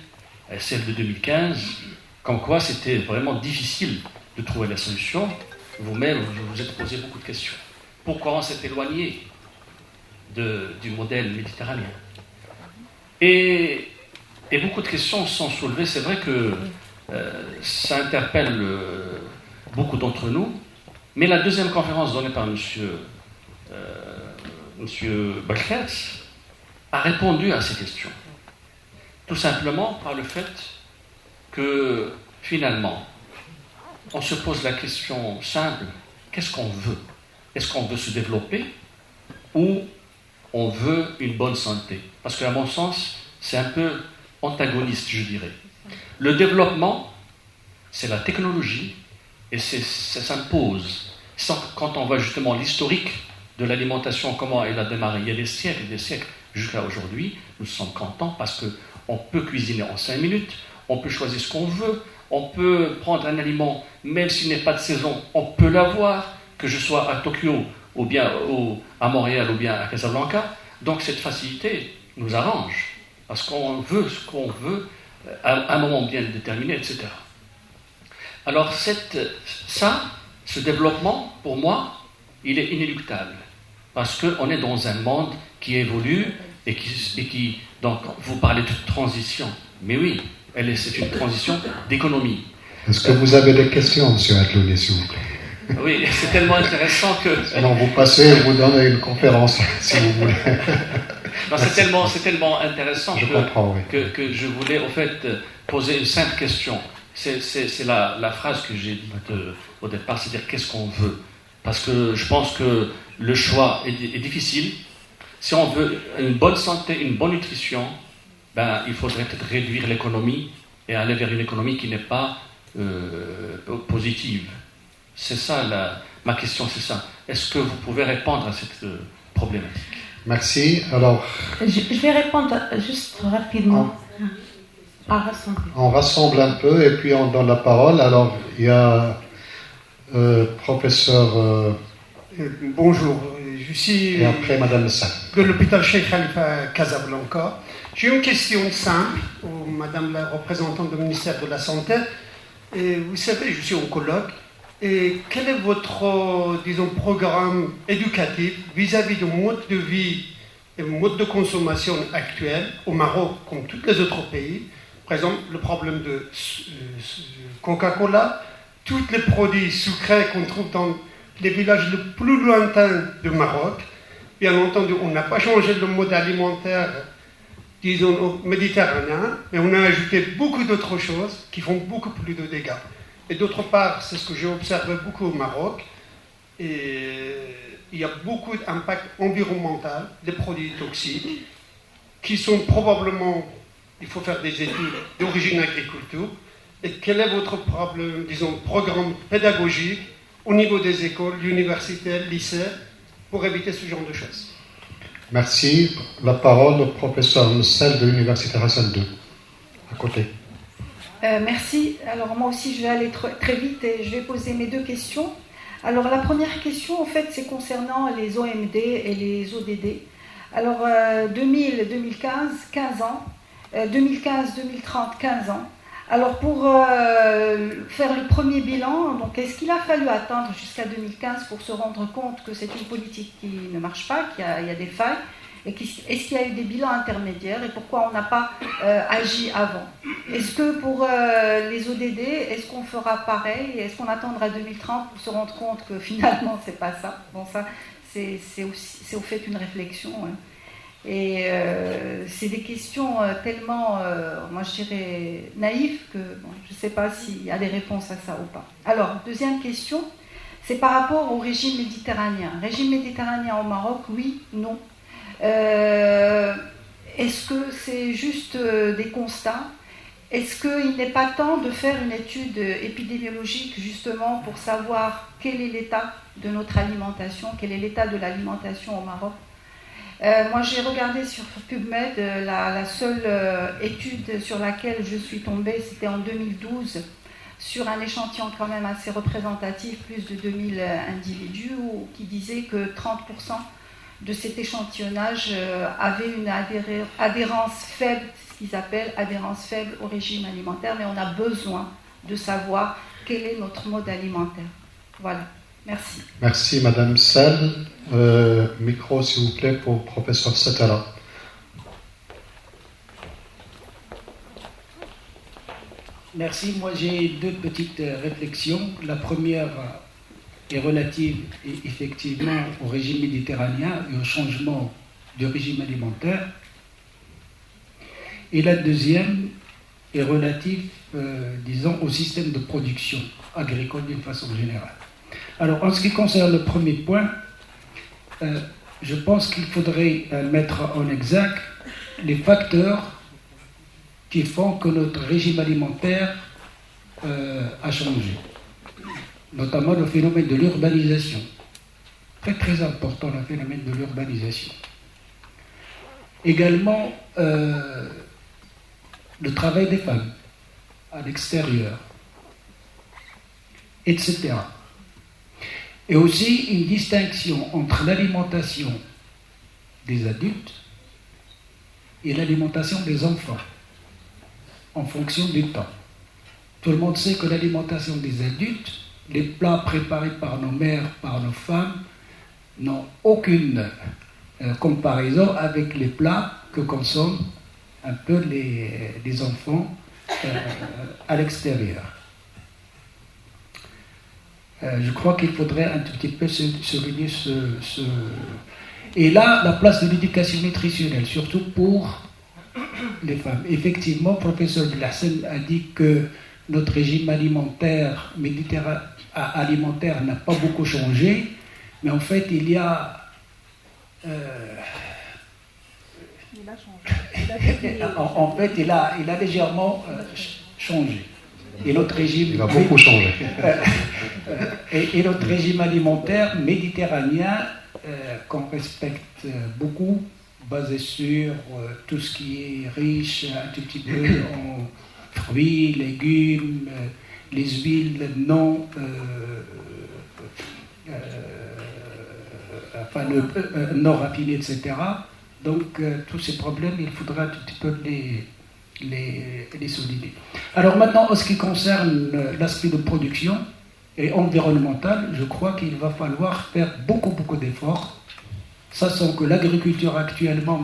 celle de 2015, comme quoi c'était vraiment difficile de trouver la solution. Vous-même, vous vous êtes posé beaucoup de questions. Pourquoi on s'est éloigné du modèle méditerranéen? Et beaucoup de questions sont soulevées. C'est vrai que ça interpelle beaucoup d'entre nous. Mais la deuxième conférence donnée par Monsieur Barkat a répondu à ces questions. Tout simplement par le fait que, finalement, on se pose la question simple, qu'est-ce qu'on veut? Est-ce qu'on veut se développer ou on veut une bonne santé? Parce qu'à mon sens, c'est un peu antagoniste, je dirais. Le développement, c'est la technologie et ça s'impose. Quand on voit justement l'historique de l'alimentation, comment elle a démarré il y a des siècles et des siècles jusqu'à aujourd'hui, nous sommes contents parce qu'on peut cuisiner en 5 minutes, on peut choisir ce qu'on veut, on peut prendre un aliment, même s'il n'est pas de saison, on peut l'avoir, que je sois à Tokyo, ou bien à Montréal, ou bien à Casablanca. Donc cette facilité nous arrange, parce qu'on veut ce qu'on veut, à un moment bien déterminé, etc. Alors ce développement, pour moi, il est inéluctable, parce qu'on est dans un monde qui évolue et qui donc, vous parlez de transition, mais oui, c'est une transition d'économie. Est-ce que vous avez des questions, M. Atlouni, s'il vous plaît? Oui, c'est tellement intéressant que... Sinon, vous passez, vous donnez une conférence, si vous voulez. Non, c'est tellement intéressant que je voulais, au fait, poser une simple question. C'est la phrase que j'ai dite au départ, c'est-à-dire qu'est-ce qu'on veut? Parce que je pense que le choix est difficile. Si on veut une bonne santé, une bonne nutrition, il faudrait peut-être réduire l'économie et aller vers une économie qui n'est pas positive. C'est ça, ma question, c'est ça. Est-ce que vous pouvez répondre à cette problématique? Merci. Alors, je vais répondre juste rapidement. On rassemble un peu et puis on donne la parole. Alors, il y a professeur... Bonjour, je suis et après Madame Sall. De l'hôpital Cheikh Khalifa Casablanca. J'ai une question simple pour Madame la représentante du ministère de la Santé. Et vous savez, je suis oncologue. Et quel est votre, programme éducatif vis-à-vis du mode de vie et du mode de consommation actuel au Maroc, comme tous les autres pays? Par exemple, le problème de Coca-Cola, tous les produits sucrés qu'on trouve dans les villages les plus lointains du Maroc. Bien entendu, on n'a pas changé le mode alimentaire disons, méditerranéen, mais on a ajouté beaucoup d'autres choses qui font beaucoup plus de dégâts. Et d'autre part, c'est ce que j'ai observé beaucoup au Maroc, et il y a beaucoup d'impact environnemental des produits toxiques qui sont probablement, il faut faire des études d'origine agriculture. Et quel est votre problème, disons, programme pédagogique au niveau des écoles, universités, lycées, pour éviter ce genre de choses? Merci. La parole au professeur Msel de l'Université Hassan II, à côté. Merci. Alors moi aussi, je vais aller très vite et je vais poser mes deux questions. Alors la première question, en fait, c'est concernant les OMD et les ODD. Alors 2000-2015, 15 ans. 2015-2030, 15 ans. Alors pour faire le premier bilan, donc est-ce qu'il a fallu attendre jusqu'à 2015 pour se rendre compte que c'est une politique qui ne marche pas, qu'il y a des failles, et est-ce qu'il y a eu des bilans intermédiaires et pourquoi on n'a pas agi avant? Est-ce que pour les ODD, est-ce qu'on fera pareil? Est-ce qu'on attendra 2030 pour se rendre compte que finalement c'est pas ça? Bon, ça c'est au fait une réflexion. Hein. Et c'est des questions tellement, moi je dirais, naïves que bon, je ne sais pas s'il y a des réponses à ça ou pas. Alors, deuxième question, c'est par rapport au régime méditerranéen. Régime méditerranéen au Maroc, oui, non. Est-ce que c'est juste des constats? Est-ce qu'il n'est pas temps de faire une étude épidémiologique justement pour savoir quel est l'état de notre alimentation, quel est l'état de l'alimentation au Maroc? Moi j'ai regardé sur PubMed, la seule étude sur laquelle je suis tombée, c'était en 2012, sur un échantillon quand même assez représentatif, plus de 2000 individus, qui disait que 30% de cet échantillonnage avait une adhérence faible, ce qu'ils appellent adhérence faible au régime alimentaire, mais on a besoin de savoir quel est notre mode alimentaire. Voilà. Merci. Merci, Madame Sel. Micro, s'il vous plaît, pour professeur Satala. Merci. Moi, j'ai deux petites réflexions. La première est relative, effectivement, au régime méditerranéen et au changement du régime alimentaire. Et la deuxième est relative, disons, au système de production agricole d'une façon générale. Alors, en ce qui concerne le premier point, je pense qu'il faudrait mettre en exergue les facteurs qui font que notre régime alimentaire a changé, notamment le phénomène de l'urbanisation. Très très important, le phénomène de l'urbanisation. Également, le travail des femmes à l'extérieur, etc. Et aussi une distinction entre l'alimentation des adultes et l'alimentation des enfants, en fonction du temps. Tout le monde sait que l'alimentation des adultes, les plats préparés par nos mères, par nos femmes, n'ont aucune comparaison avec les plats que consomment un peu les enfants à l'extérieur. Je crois qu'il faudrait un tout petit peu souligner ce... Et là, la place de l'éducation nutritionnelle, surtout pour les femmes. Effectivement, le professeur Blassen a dit que notre régime alimentaire n'a pas beaucoup changé, mais en fait, il y a... Il a changé. En fait, il a légèrement changé. Et notre régime... Il a beaucoup changé. Et notre régime alimentaire méditerranéen, qu'on respecte beaucoup, basé sur tout ce qui est riche un tout petit peu en fruits, légumes, les huiles non raffinées, etc. Donc tous ces problèmes, il faudra un tout petit peu les souligner. Alors maintenant, en ce qui concerne l'aspect de production et environnemental, je crois qu'il va falloir faire beaucoup d'efforts, sachant que l'agriculture actuellement,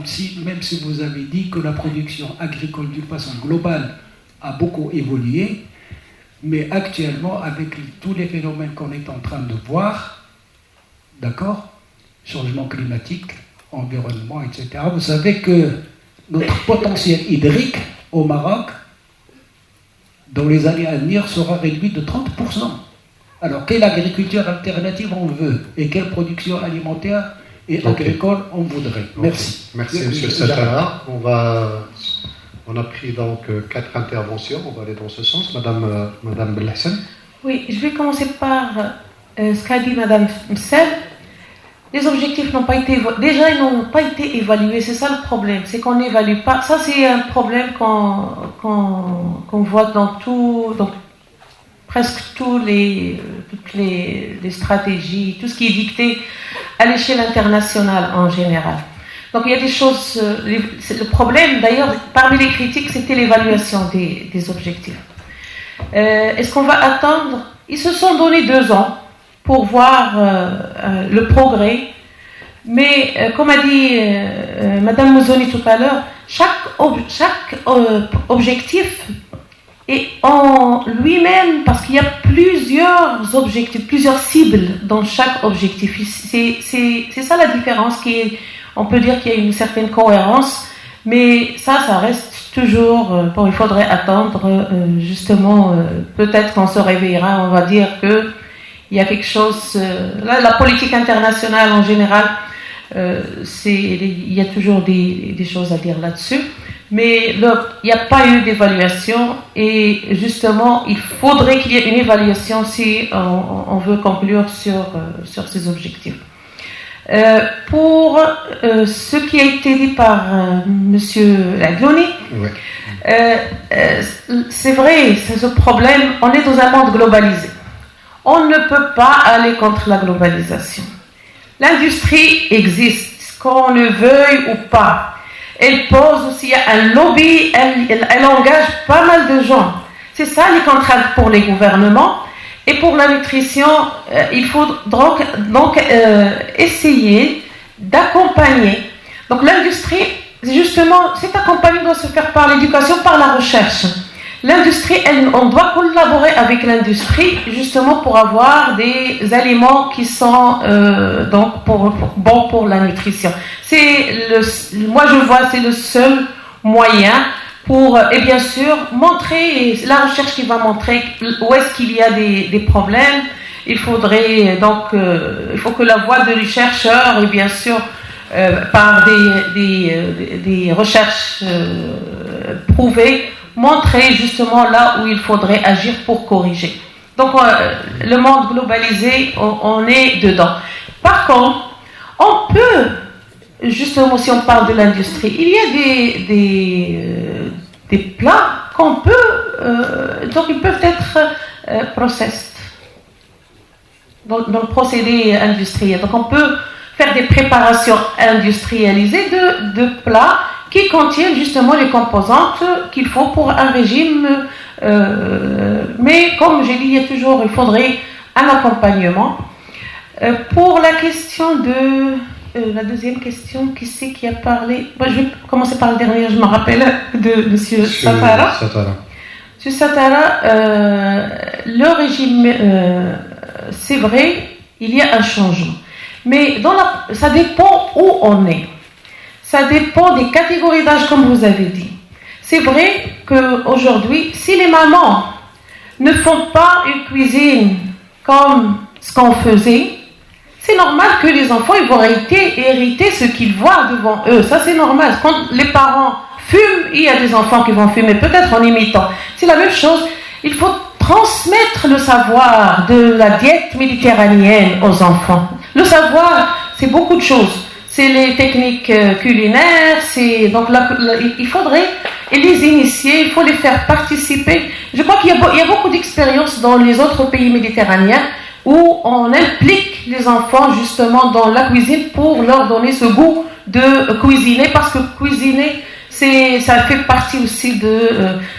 même si vous avez dit que la production agricole d'une façon globale a beaucoup évolué, mais actuellement, avec tous les phénomènes qu'on est en train de voir, d'accord, changement climatique, environnement, etc., vous savez que notre potentiel hydrique au Maroc, dans les années à venir, sera réduit de 30%. Alors, quelle agriculture alternative on veut et quelle production alimentaire et agricole on voudrait? Merci. Merci, M. Satara. On a pris donc 4 interventions. On va aller dans ce sens. Madame Belhassan. Oui, je vais commencer par ce qu'a dit Madame Msel. Les objectifs n'ont pas été déjà ils n'ont pas été évalués. C'est ça le problème, c'est qu'on n'évalue pas. Ça c'est un problème qu'on voit dans presque toutes les stratégies, tout ce qui est dicté à l'échelle internationale en général. Donc il y a des choses. Le problème d'ailleurs parmi les critiques, c'était l'évaluation des objectifs. Est-ce qu'on va attendre? Ils se sont donné 2 ans pour voir le progrès, mais comme a dit Madame Mouzoni tout à l'heure, chaque objectif est en lui-même, parce qu'il y a plusieurs objectifs, plusieurs cibles dans chaque objectif. C'est ça la différence on peut dire qu'il y a une certaine cohérence, mais ça reste toujours. Il faudrait attendre justement. Peut-être qu'on se réveillera, on va dire que il y a quelque chose. Là, la politique internationale en général, il y a toujours des choses à dire là-dessus. Mais il n'y a pas eu d'évaluation et justement, il faudrait qu'il y ait une évaluation si on veut conclure sur ces objectifs. Pour ce qui a été dit par Monsieur Lagloni, c'est vrai, c'est ce problème. On est dans un monde globalisé. On ne peut pas aller contre la globalisation. L'industrie existe, qu'on le veuille ou pas. Elle pose aussi un lobby, elle engage pas mal de gens. C'est ça les contraintes pour les gouvernements. Et pour la nutrition, il faut donc essayer d'accompagner. Donc l'industrie, justement, cet accompagnement doit se faire par l'éducation, par la recherche. L'industrie, on doit collaborer avec l'industrie justement pour avoir des aliments qui sont donc bons pour la nutrition. Moi je vois, c'est le seul moyen pour, et bien sûr, montrer la recherche qui va montrer où est-ce qu'il y a des problèmes. Il faudrait donc, il faut que la voix du chercheur et bien sûr par des recherches prouvées, montrer justement là où il faudrait agir pour corriger. Donc le monde globalisé, on est dedans. Par contre, on peut, justement si on parle de l'industrie, il y a des plats qu'on peut, donc ils peuvent être processed dans le procédé industriel. Donc on peut faire des préparations industrialisées de plats qui contiennent justement les composantes qu'il faut pour un régime. Mais comme j'ai dit, il faudrait un accompagnement. Pour la question la deuxième question, qui c'est qui a parlé? Je vais commencer par le dernier, je me rappelle, de M. Satara. M. Satara, le régime, c'est vrai, il y a un changement. Mais ça dépend où on est. Ça dépend des catégories d'âge, comme vous avez dit. C'est vrai qu'aujourd'hui, si les mamans ne font pas une cuisine comme ce qu'on faisait, c'est normal que les enfants ils vont hériter ce qu'ils voient devant eux. Ça, c'est normal. Quand les parents fument, il y a des enfants qui vont fumer, peut-être en imitant. C'est la même chose. Il faut transmettre le savoir de la diète méditerranéenne aux enfants. Le savoir, c'est beaucoup de choses. C'est les techniques culinaires, donc il faudrait les initier, il faut les faire participer. Je crois qu'il y a beaucoup d'expériences dans les autres pays méditerranéens où on implique les enfants justement dans la cuisine pour leur donner ce goût de cuisiner, parce que cuisiner, ça fait partie aussi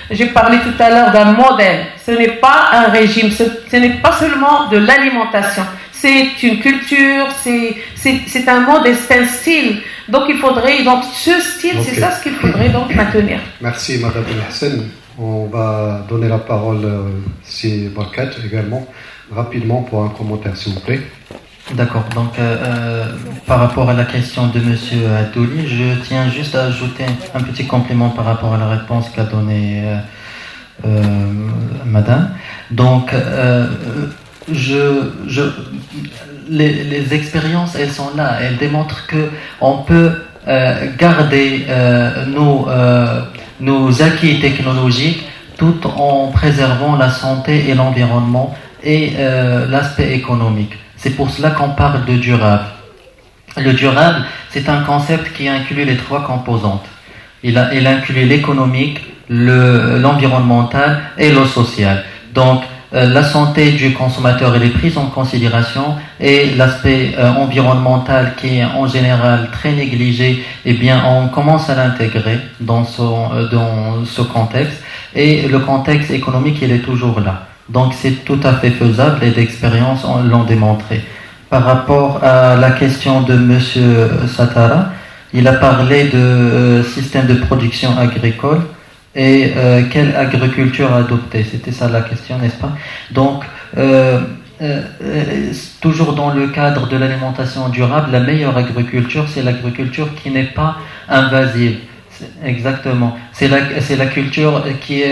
j'ai parlé tout à l'heure d'un modèle. Ce n'est pas un régime, ce n'est pas seulement de l'alimentation. C'est une culture, c'est un mode et c'est un style. Donc il faudrait, donc ce style, okay. C'est ça ce qu'il faudrait donc maintenir. Merci Madame Belhassan. On va donner la parole à Barkat également, rapidement pour un commentaire s'il vous plaît. D'accord, donc par rapport à la question de M. Adouli, je tiens juste à ajouter un petit complément par rapport à la réponse qu'a donnée Madame. Donc, les expériences, elles sont là, elles démontrent qu'on peut garder nos acquis technologiques tout en préservant la santé et l'environnement et l'aspect économique. C'est pour cela qu'on parle de durable. Le durable, c'est un concept qui inclut les trois composantes. Il inclut l'économique, l'environnemental et le social. Donc, la santé du consommateur elle est prise en considération et l'aspect environnemental qui est en général très négligé, eh bien, on commence à l'intégrer dans ce contexte et le contexte économique, il est toujours là. Donc, c'est tout à fait faisable et d'expérience l'ont démontré. Par rapport à la question de M. Satara, il a parlé de système de production agricole et quelle agriculture adopter. C'était ça la question, n'est-ce pas? Donc, toujours dans le cadre de l'alimentation durable, la meilleure agriculture, c'est l'agriculture qui n'est pas invasive. Exactement. C'est la culture qui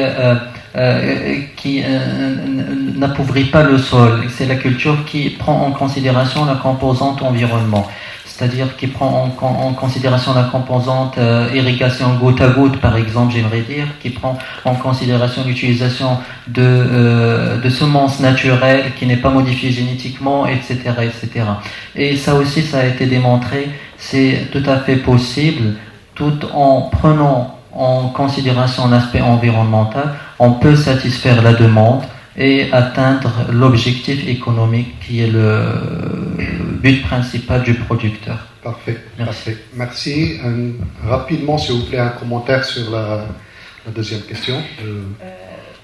n'appauvrit pas le sol. C'est la culture qui prend en considération la composante environnement. C'est-à-dire qui prend en considération la composante irrigation goutte à goutte, par exemple, j'aimerais dire, qui prend en considération l'utilisation de semences naturelles qui n'est pas modifiée génétiquement, etc., etc. Et ça aussi, ça a été démontré, c'est tout à fait possible, tout en prenant en considération l'aspect environnemental, on peut satisfaire la demande et atteindre l'objectif économique qui est le but principal du producteur. Parfait. Merci. Merci. Rapidement, s'il vous plaît, un commentaire sur la deuxième question.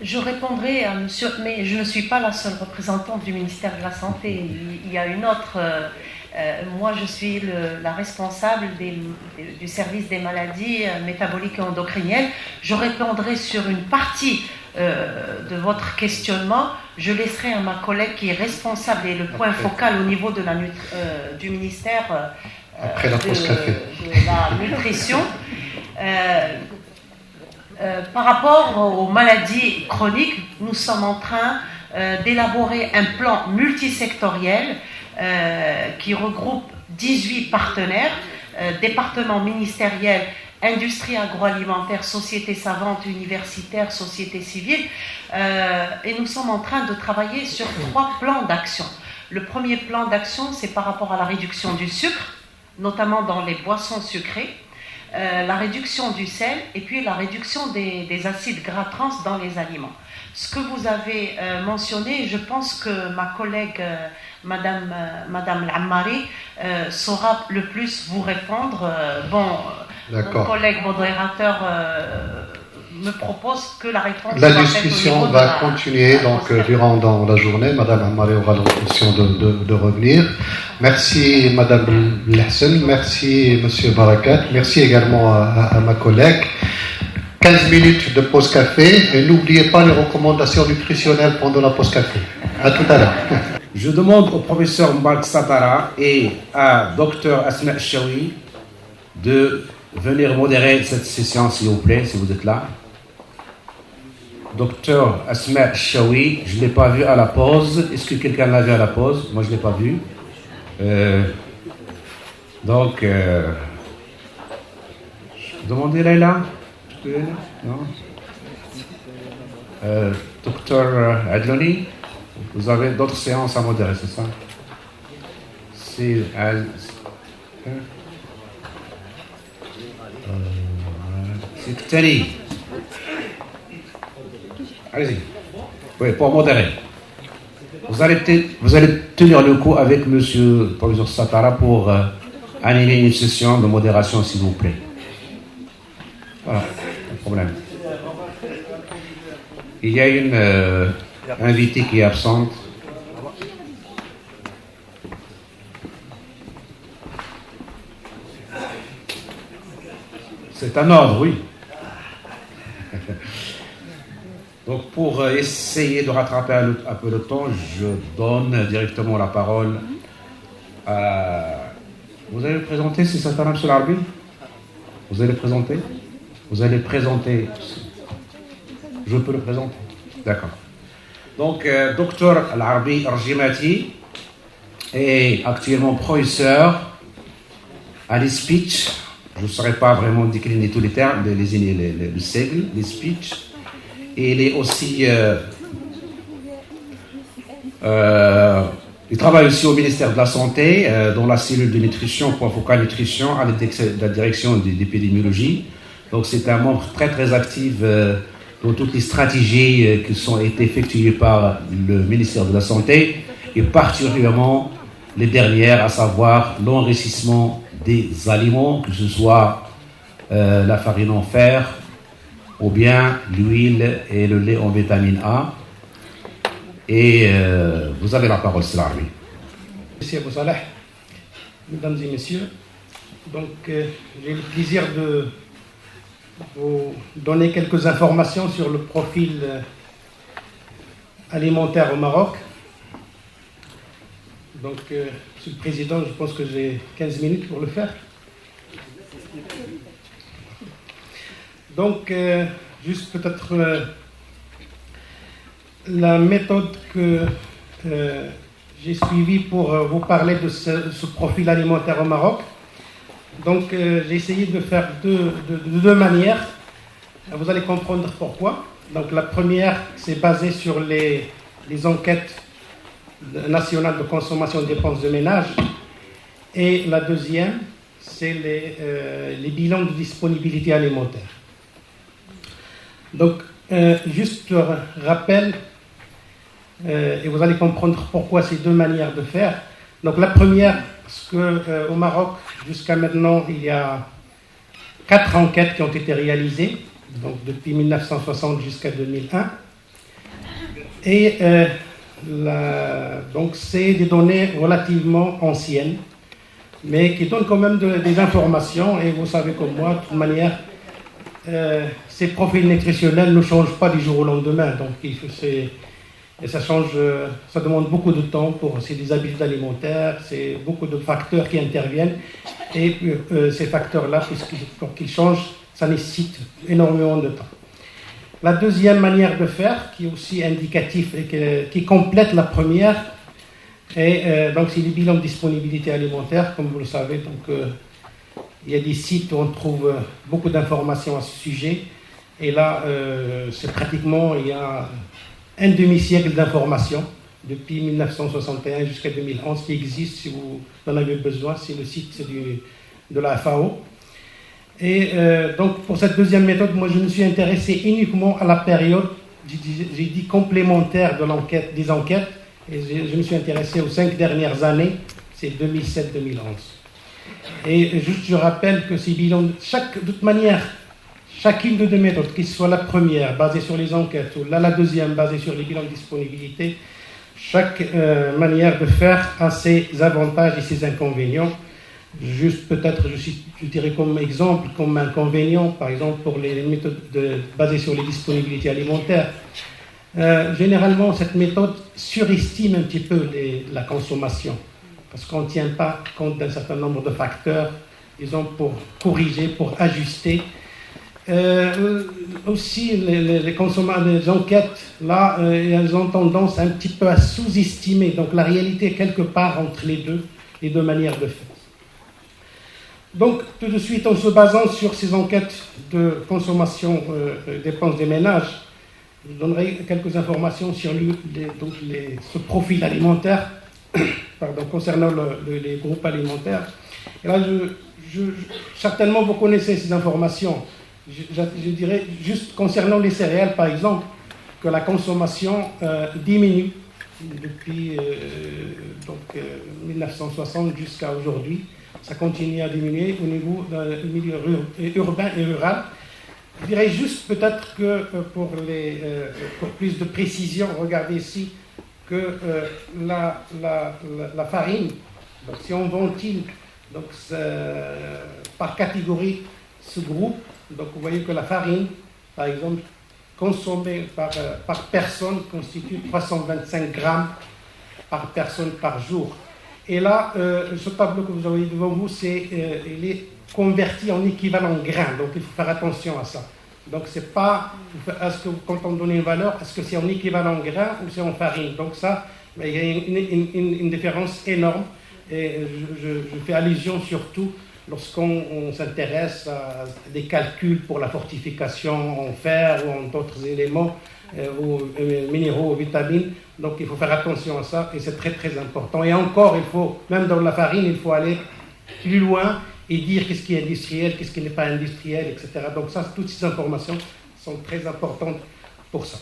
Je répondrai à monsieur, mais je ne suis pas la seule représentante du ministère de la Santé. Il y a une autre. Moi, je suis la responsable du service des maladies métaboliques et endocriniennes. Je répondrai sur une partie de votre questionnement. Je laisserai à ma collègue qui est responsable et le point focal au niveau de du ministère après la pause café. De la nutrition. Par rapport aux maladies chroniques, nous sommes en train d'élaborer un plan multisectoriel qui regroupe 18 partenaires, départements ministériels, industrie agroalimentaire, société savante, universitaire, société civile, et nous sommes en train de travailler sur 3 plans d'action. Le premier plan d'action, c'est par rapport à la réduction du sucre, notamment dans les boissons sucrées, la réduction du sel et puis la réduction des acides gras trans dans les aliments. Ce que vous avez mentionné, je pense que ma collègue Madame Lammari saura le plus vous répondre. Mon collègue modérateur me propose que la réponse la discussion va continuer donc durant la journée. Madame Lammari aura l'occasion de revenir. Merci Madame Lehsen, merci Monsieur Barakat, merci également à ma collègue. 15 minutes de pause café et n'oubliez pas les recommandations nutritionnelles pendant la pause café. À tout à l'heure. Je demande au professeur Marc Satara et à Dr Asma Chaoui de venir modérer cette session, s'il vous plaît, si vous êtes là. Dr Asma Chaoui, je ne l'ai pas vu à la pause. Est-ce que quelqu'un l'a vu à la pause? Moi, je ne l'ai pas vu. Demandez Laila. Non. Docteur Adloni, vous avez d'autres séances à modérer, c'est ça? C'est Tani. Allez-y. Oui, pour modérer. Vous allez tenir le coup avec monsieur le professeur Satara pour animer une session de modération, s'il vous plaît. Voilà, pas de problème. Il y a une invitée qui est absente. C'est un ordre, oui. Donc, pour essayer de rattraper un peu le temps, je donne directement la parole Vous allez le présenter, c'est Satara M. Al-Arbi? Vous allez le présenter? Vous allez présenter? Je peux le présenter? D'accord. Donc, Dr Al-Arbi Arjimati est actuellement professeur à l'e-speech. Je ne saurais pas vraiment décliner tous les termes, le sigle, l'e-speech. Et il est aussi... il travaille aussi au ministère de la Santé, dans la cellule de nutrition, point focal nutrition, à la direction d'épidémiologie. Donc c'est un membre très très actif dans toutes les stratégies qui sont été effectuées par le ministère de la Santé, et particulièrement les dernières, à savoir l'enrichissement des aliments, que ce soit la farine en fer, ou bien l'huile et le lait en vitamine A. Et vous avez la parole, c'est l'armée. Merci Abou Saleh, mesdames et messieurs. Donc, j'ai le plaisir de vous donner quelques informations sur le profil alimentaire au Maroc. Donc, Monsieur le Président, je pense que j'ai 15 minutes pour le faire. Donc, juste peut-être la méthode que j'ai suivie pour vous parler de ce profil alimentaire au Maroc. Donc, j'ai essayé de faire de deux manières. Vous allez comprendre pourquoi. Donc, la première, c'est basé sur les enquêtes nationales de consommation et dépenses de ménage. Et la deuxième, c'est les bilans de disponibilité alimentaire. Donc, juste rappel, et vous allez comprendre pourquoi ces deux manières de faire. Donc, la première, parce qu'au Maroc, jusqu'à maintenant, il y a 4 enquêtes qui ont été réalisées, donc depuis 1960 jusqu'à 2001. Et donc, c'est des données relativement anciennes, mais qui donnent quand même des informations. Et vous savez comme moi, de toute manière, ces profils nutritionnels ne changent pas du jour au lendemain. Donc, et ça change, ça demande beaucoup de temps c'est des habitudes alimentaires, c'est beaucoup de facteurs qui interviennent. Et ces facteurs-là, pour qu'ils changent, ça nécessite énormément de temps. La deuxième manière de faire, qui est aussi indicatif et qui complète la première, donc c'est les bilans de disponibilité alimentaire, comme vous le savez. Donc, il y a des sites où on trouve beaucoup d'informations à ce sujet. Et là, c'est pratiquement, il y a un demi-siècle d'informations, depuis 1961 jusqu'à 2011, qui existe si vous en avez besoin. C'est le site de la FAO. Et donc, pour cette deuxième méthode, moi, je me suis intéressé uniquement à la période, j'ai dit complémentaire des enquêtes, et je me suis intéressé aux 5 dernières années, c'est 2007-2011. Et juste, je rappelle que ces bilans, de toute manière, chacune de deux méthodes, que ce soit la première basée sur les enquêtes ou la deuxième basée sur les bilans de disponibilité, chaque manière de faire a ses avantages et ses inconvénients. Juste peut-être, je dirais comme exemple, comme inconvénient, par exemple pour les méthodes basées sur les disponibilités alimentaires. Généralement, cette méthode surestime un petit peu la consommation, parce qu'on ne tient pas compte d'un certain nombre de facteurs, disons, pour corriger, pour ajuster. Aussi, les enquêtes, là, elles ont tendance un petit peu à sous-estimer. Donc, la réalité est quelque part entre les deux manières de faire. Donc, tout de suite, en se basant sur ces enquêtes de consommation dépenses des ménages, je donnerai quelques informations sur ce profil alimentaire, concernant les groupes alimentaires. Et là, certainement, vous connaissez ces informations. Je dirais juste concernant les céréales, par exemple, que la consommation diminue depuis 1960 jusqu'à aujourd'hui. Ça continue à diminuer au niveau du milieu urbain et rural. Je dirais juste peut-être que pour plus de précision, regardez ici que la farine, donc si on ventile donc, par catégorie ce groupe, donc vous voyez que la farine, par exemple, consommée par personne constitue 325 grammes par personne par jour. Et là, ce tableau que vous avez devant vous, il est converti en équivalent grain. Donc il faut faire attention à ça. Donc c'est pas, est-ce que quand on donne une valeur, est-ce que c'est en équivalent grain ou c'est en farine? Donc ça, il y a une différence énorme. Et je fais allusion surtout lorsqu'on s'intéresse à des calculs pour la fortification en fer ou en d'autres éléments, aux minéraux, aux vitamines. Donc il faut faire attention à ça et c'est très très important. Et encore, même dans la farine, il faut aller plus loin et dire qu'est-ce qui est industriel, qu'est-ce qui n'est pas industriel, etc. Donc ça, toutes ces informations sont très importantes pour ça.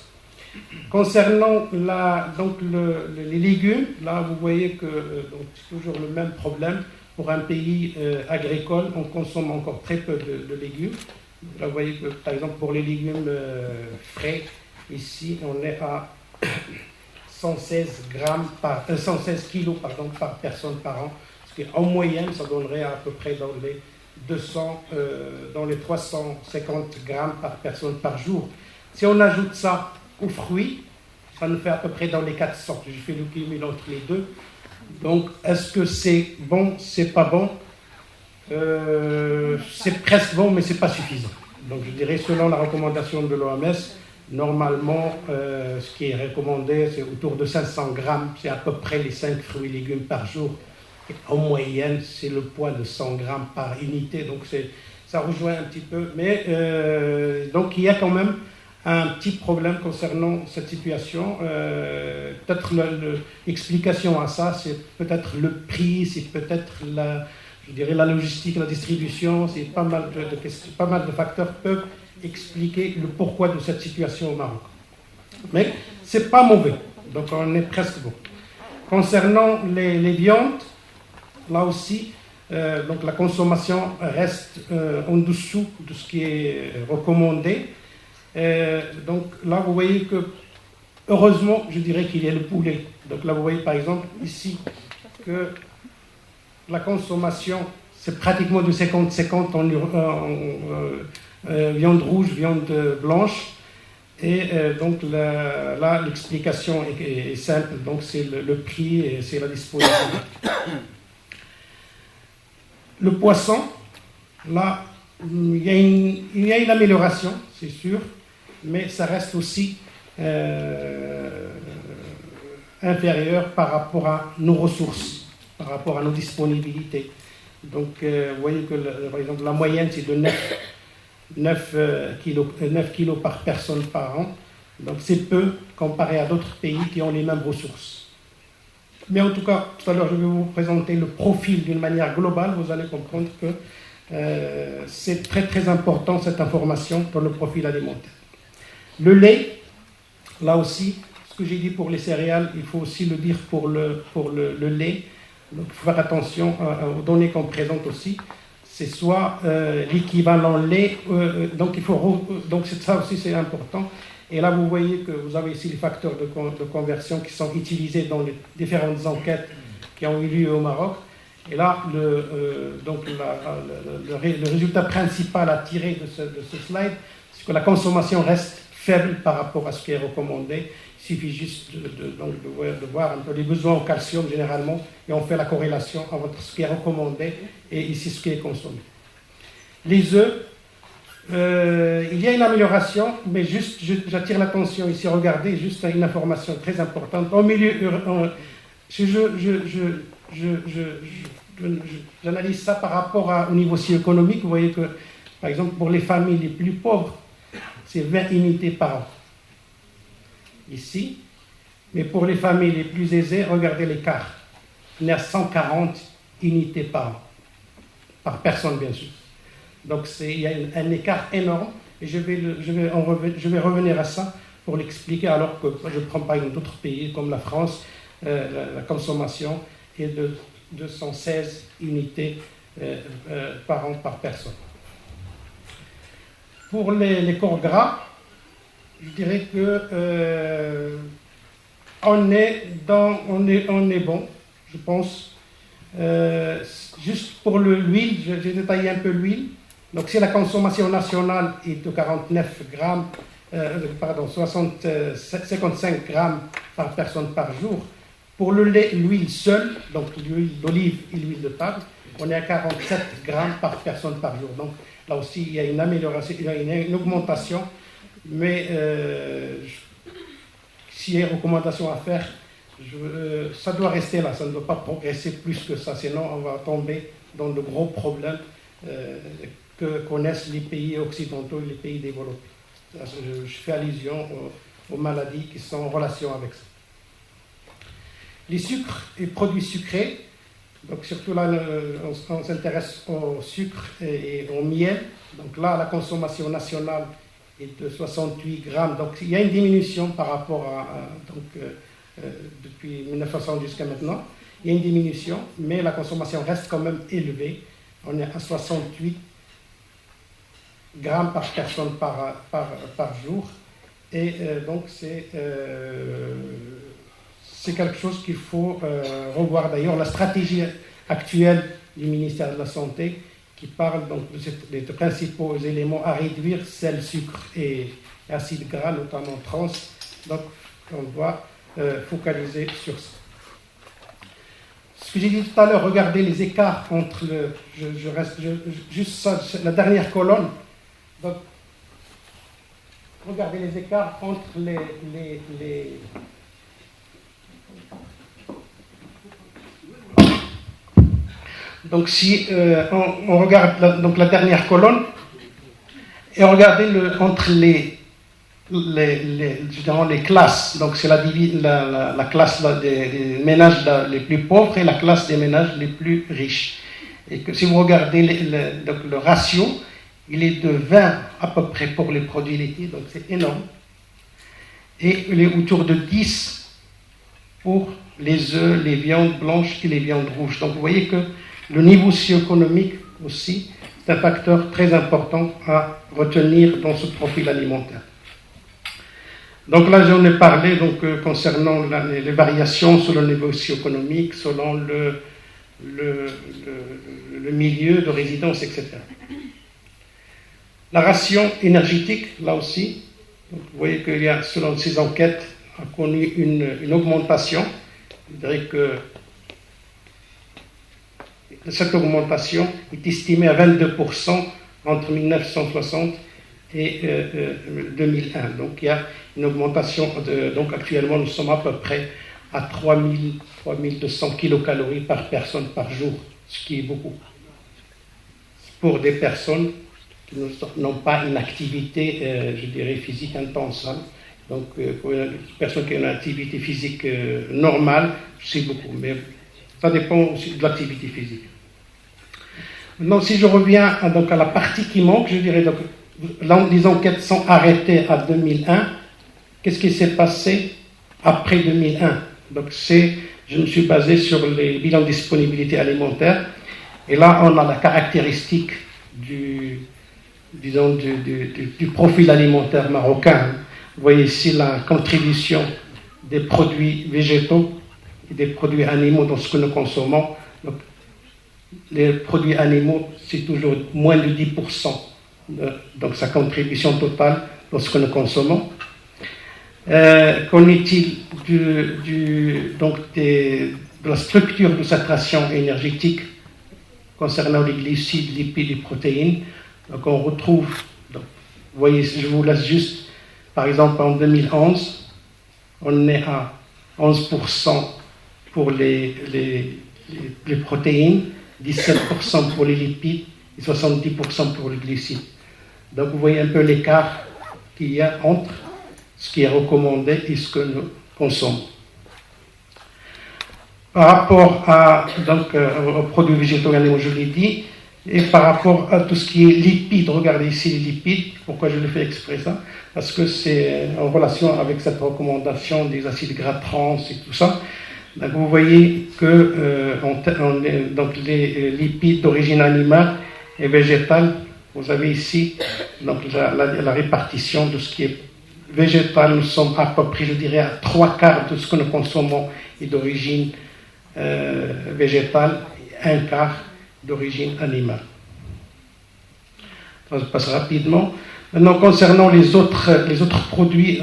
Concernant les légumes, là vous voyez que c'est toujours le même problème. Pour un pays agricole, on consomme encore très peu de légumes. Là, vous voyez que, par exemple, pour les légumes frais, ici, on est à 116 kilos par personne par an. Ce qui, en moyenne, ça donnerait à peu près dans les 350 grammes par personne par jour. Si on ajoute ça aux fruits, ça nous fait à peu près dans les 400. J'ai fait le cumul entre les deux. Donc, est-ce que c'est bon, c'est pas bon? C'est presque bon, mais c'est pas suffisant. Donc, je dirais, selon la recommandation de l'OMS, normalement, ce qui est recommandé, c'est autour de 500 grammes. C'est à peu près les 5 fruits et légumes par jour. Et en moyenne, c'est le poids de 100 grammes par unité. Donc, ça rejoint un petit peu. Mais, donc, il y a quand même un petit problème concernant cette situation. Peut-être l'explication à ça, c'est peut-être le prix, c'est peut-être la logistique, la distribution, c'est pas mal de facteurs peuvent expliquer le pourquoi de cette situation au Maroc. Mais c'est pas mauvais, donc on est presque bon. Concernant les viandes, là aussi, donc la consommation reste en dessous de ce qui est recommandé. Donc là, vous voyez que, heureusement, je dirais qu'il y a le poulet. Donc là, vous voyez par exemple ici que la consommation, c'est pratiquement de 50-50 en viande rouge, viande blanche. Et donc là, l'explication est simple. Donc c'est le prix et c'est la disponibilité. Le poisson, là, il y a une amélioration, c'est sûr. Mais ça reste aussi inférieur par rapport à nos ressources, par rapport à nos disponibilités. Donc, vous voyez que, par exemple, la moyenne, c'est de 9 kilos par personne par an. Donc, c'est peu comparé à d'autres pays qui ont les mêmes ressources. Mais en tout cas, tout à l'heure, je vais vous présenter le profil d'une manière globale. Vous allez comprendre que c'est très, très important, cette information, dans le profil alimentaire. Le lait, là aussi, ce que j'ai dit pour les céréales, il faut aussi le dire pour le lait. Donc, il faut faire attention aux données qu'on présente aussi. C'est soit l'équivalent lait, donc ça aussi c'est important. Et là, vous voyez que vous avez ici les facteurs de conversion qui sont utilisés dans les différentes enquêtes qui ont eu lieu au Maroc. Et là, le résultat principal à tirer de ce slide, c'est que la consommation reste faible par rapport à ce qui est recommandé. Il suffit juste de voir un peu les besoins en calcium généralement et on fait la corrélation entre ce qui est recommandé et ici ce qui est consommé. Les œufs, il y a une amélioration, mais juste j'attire l'attention ici, regardez, juste une information très importante. Au milieu, j'analyse ça par rapport au niveau socio-économique. Vous voyez que, par exemple, pour les familles les plus pauvres, c'est 20 unités par an. Ici. Mais pour les familles les plus aisées, regardez l'écart. On est à 140 unités par an. Par personne, bien sûr. Donc, il y a un écart énorme. Et je vais revenir à ça pour l'expliquer, alors que je prends par exemple d'autres pays comme la France, la consommation est de 216 unités par an par personne. Pour les corps gras, je dirais que on est bon, je pense. Juste pour l'huile, j'ai détaillé un peu l'huile. Donc si la consommation nationale est de 55 grammes par personne par jour, Pour le lait, l'huile seule, donc l'huile d'olive et l'huile de table, on est à 47 grammes par personne par jour. Donc là aussi, il y a une amélioration, il y a une augmentation, mais s'il y a une recommandation à faire, ça doit rester là, ça ne doit pas progresser plus que ça, sinon on va tomber dans de gros problèmes que connaissent les pays occidentaux et les pays développés. Je fais allusion aux maladies qui sont en relation avec ça. Les sucres et produits sucrés, donc surtout là, on s'intéresse au sucre et au miel. Donc là, la consommation nationale est de 68 grammes. Donc il y a une diminution par rapport depuis 1960 jusqu'à maintenant. Il y a une diminution, mais la consommation reste quand même élevée. On est à 68 grammes par personne par jour. Et donc c'est quelque chose qu'il faut revoir. D'ailleurs, la stratégie actuelle du ministère de la Santé qui parle donc des principaux éléments à réduire, sel, sucre et acides gras, notamment trans. Donc on doit focaliser sur ça. Ce que j'ai dit tout à l'heure, regardez les écarts entre juste ça, la dernière colonne. Donc, regardez les écarts entre les donc si on regarde la dernière colonne et regardez entre les classes, donc c'est la classe des ménages les plus pauvres et la classe des ménages les plus riches. Et que si vous regardez le ratio, il est de 20 à peu près pour les produits laitiers, donc c'est énorme. Et il est autour de 10 pour les œufs, les viandes blanches et les viandes rouges. Donc vous voyez que le niveau socio-économique aussi, c'est un facteur très important à retenir dans ce profil alimentaire. Donc là, j'en ai parlé concernant les variations selon le niveau socio-économique, selon le milieu de résidence, etc. La ration énergétique, là aussi, donc vous voyez qu'il y a, selon ces enquêtes, a connu une augmentation. Je dirais que cette augmentation est estimée à 22% entre 1960 et 2001. Donc il y a une augmentation, donc actuellement nous sommes à peu près à 3200 kilocalories par personne par jour, ce qui est beaucoup. Pour des personnes qui n'ont pas une activité, je dirais, physique intense. Hein. Donc pour une personne qui a une activité physique normale, c'est beaucoup, mais ça dépend aussi de l'activité physique. Maintenant, si je reviens à la partie qui manque, je dirais, donc, là, les enquêtes sont arrêtées à 2001. Qu'est-ce qui s'est passé après 2001? Donc, je me suis basé sur les bilans de disponibilité alimentaire. Et là, on a la caractéristique du profil alimentaire marocain. Vous voyez ici la contribution des produits végétaux et des produits animaux dans ce que nous consommons. Donc, les produits animaux, c'est toujours moins de 10%. Donc sa contribution totale dans ce que nous consommons. Qu'en est-il de la structure de cette ration énergétique concernant les glucides, lipides et protéines? Donc on retrouve, vous voyez, je vous laisse juste, par exemple en 2011, on est à 11% pour les protéines, 17% pour les lipides et 70% pour les glucides. Donc vous voyez un peu l'écart qu'il y a entre ce qui est recommandé et ce que nous consommons. Par rapport aux produits végétaux et animaux, je l'ai dit, et par rapport à tout ce qui est lipides, regardez ici les lipides, pourquoi je le fais exprès ça? Parce que c'est en relation avec cette recommandation des acides gras trans et tout ça. Donc vous voyez que donc les lipides d'origine animale et végétale, vous avez ici donc la répartition de ce qui est végétal. Nous sommes à peu près, je dirais, à 3/4 de ce que nous consommons est d'origine végétale, 1/4 d'origine animale. Je passe rapidement. Maintenant, concernant les autres produits,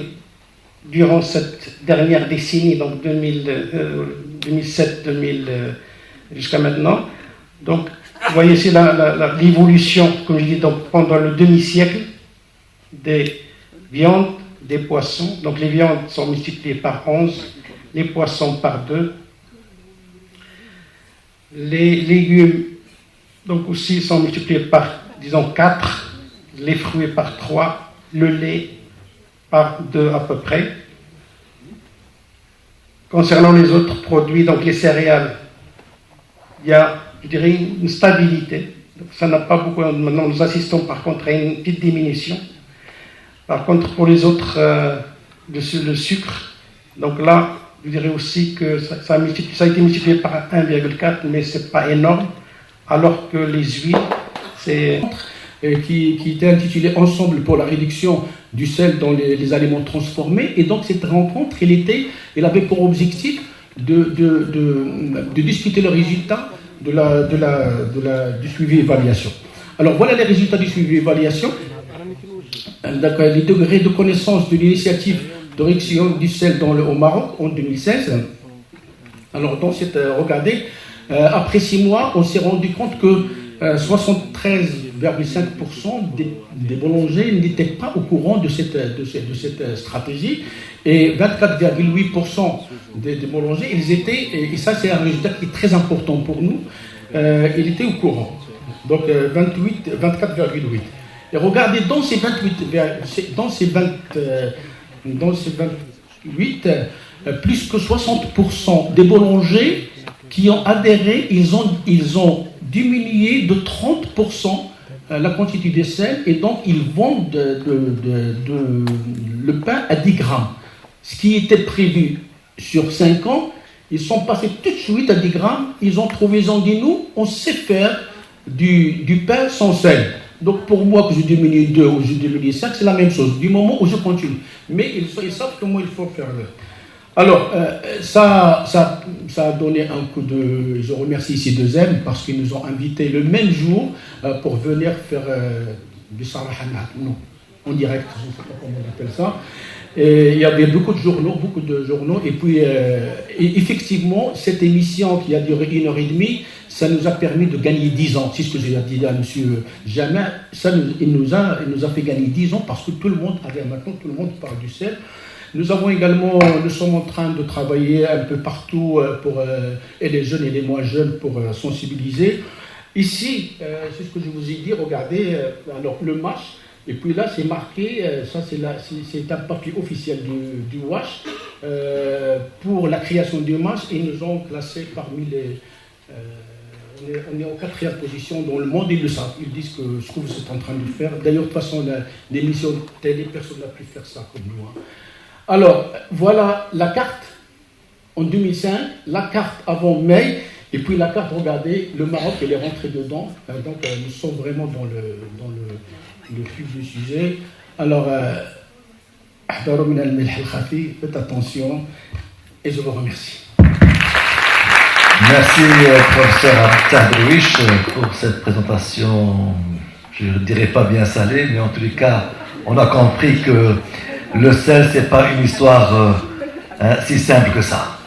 durant cette dernière décennie, donc 2007-2000 jusqu'à maintenant. Donc, vous voyez ici l'évolution, comme je dis, donc, pendant le demi-siècle des viandes, des poissons. Donc, les viandes sont multipliées par 11, les poissons par 2. Les légumes, donc, aussi sont multipliés par, disons, 4, les fruits par 3, le lait par 2 à peu près. Concernant les autres produits, donc les céréales, il y a, je dirais, une stabilité. Donc, ça n'a pas beaucoup. Maintenant, nous assistons par contre à une petite diminution. Par contre, pour les autres, le sucre, donc là, je dirais aussi que ça a été multiplié par 1,4, mais ce n'est pas énorme, alors que les huiles, c'est... Qui était intitulé Ensemble pour la réduction du sel dans les aliments transformés. Et donc cette rencontre, elle avait pour objectif de discuter le résultat du suivi-évaluation. Alors voilà les résultats du suivi-évaluation. Les degrés de connaissance de l'initiative de réduction du sel au Maroc en 2016. Alors dans cette... regardez, après 6 mois, on s'est rendu compte que 73,5% des boulangers n'étaient pas au courant de cette stratégie et 24,8% des boulangers, ils étaient, et ça c'est un résultat qui est très important pour nous, ils étaient au courant. Donc 24,8%. Et regardez, dans ces 28, plus que 60% des boulangers qui ont adhéré, ils ont diminué de 30% la quantité de sel et donc ils vendent le pain à 10 grammes. Ce qui était prévu sur 5 ans, ils sont passés tout de suite à 10 grammes, ils ont dit nous, on sait faire du pain sans sel. Donc pour moi que je diminue 2 ou je diminue 5, c'est la même chose, du moment où je continue. Mais ils savent comment il faut faire. Alors, ça a donné un coup de... Je remercie ici 2M parce qu'ils nous ont invités le même jour pour venir faire du Sarahanat, non, en direct, je ne sais pas comment on appelle ça. Et il y avait beaucoup de journaux, et puis effectivement, cette émission qui a duré 1h30, ça nous a permis de gagner 10 ans. C'est ce que j'ai dit à M. Jamin, il nous a fait gagner 10 ans parce que maintenant tout le monde parle du sel. Nous sommes en train de travailler un peu partout et les jeunes et les moins jeunes pour sensibiliser. Ici, c'est ce que je vous ai dit, regardez, alors le MASH, et puis là c'est marqué, ça c'est un papier officiel du WASH pour la création du MASH, et ils nous ont classés parmi les... on est en 4e position dans le monde, ils le savent, ils disent que ce que vous êtes en train de faire. D'ailleurs, de toute façon, l'émission télé, personne n'a pu faire ça comme nous. Alors, voilà la carte en 2005, la carte avant mai, et puis la carte, regardez, le Maroc, elle est rentré dedans. Donc, nous sommes vraiment dans le fil du sujet. Alors, faites attention, et je vous remercie. Merci, professeur Tardouiche, pour cette présentation, je ne dirais pas bien salée, mais en tous les cas, on a compris que le sel, ce n'est pas une histoire si simple que ça.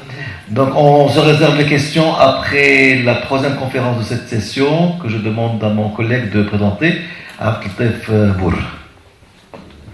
Donc, on se réserve les questions après la 3e conférence de cette session, que je demande à mon collègue de présenter, Abdeltef Bour.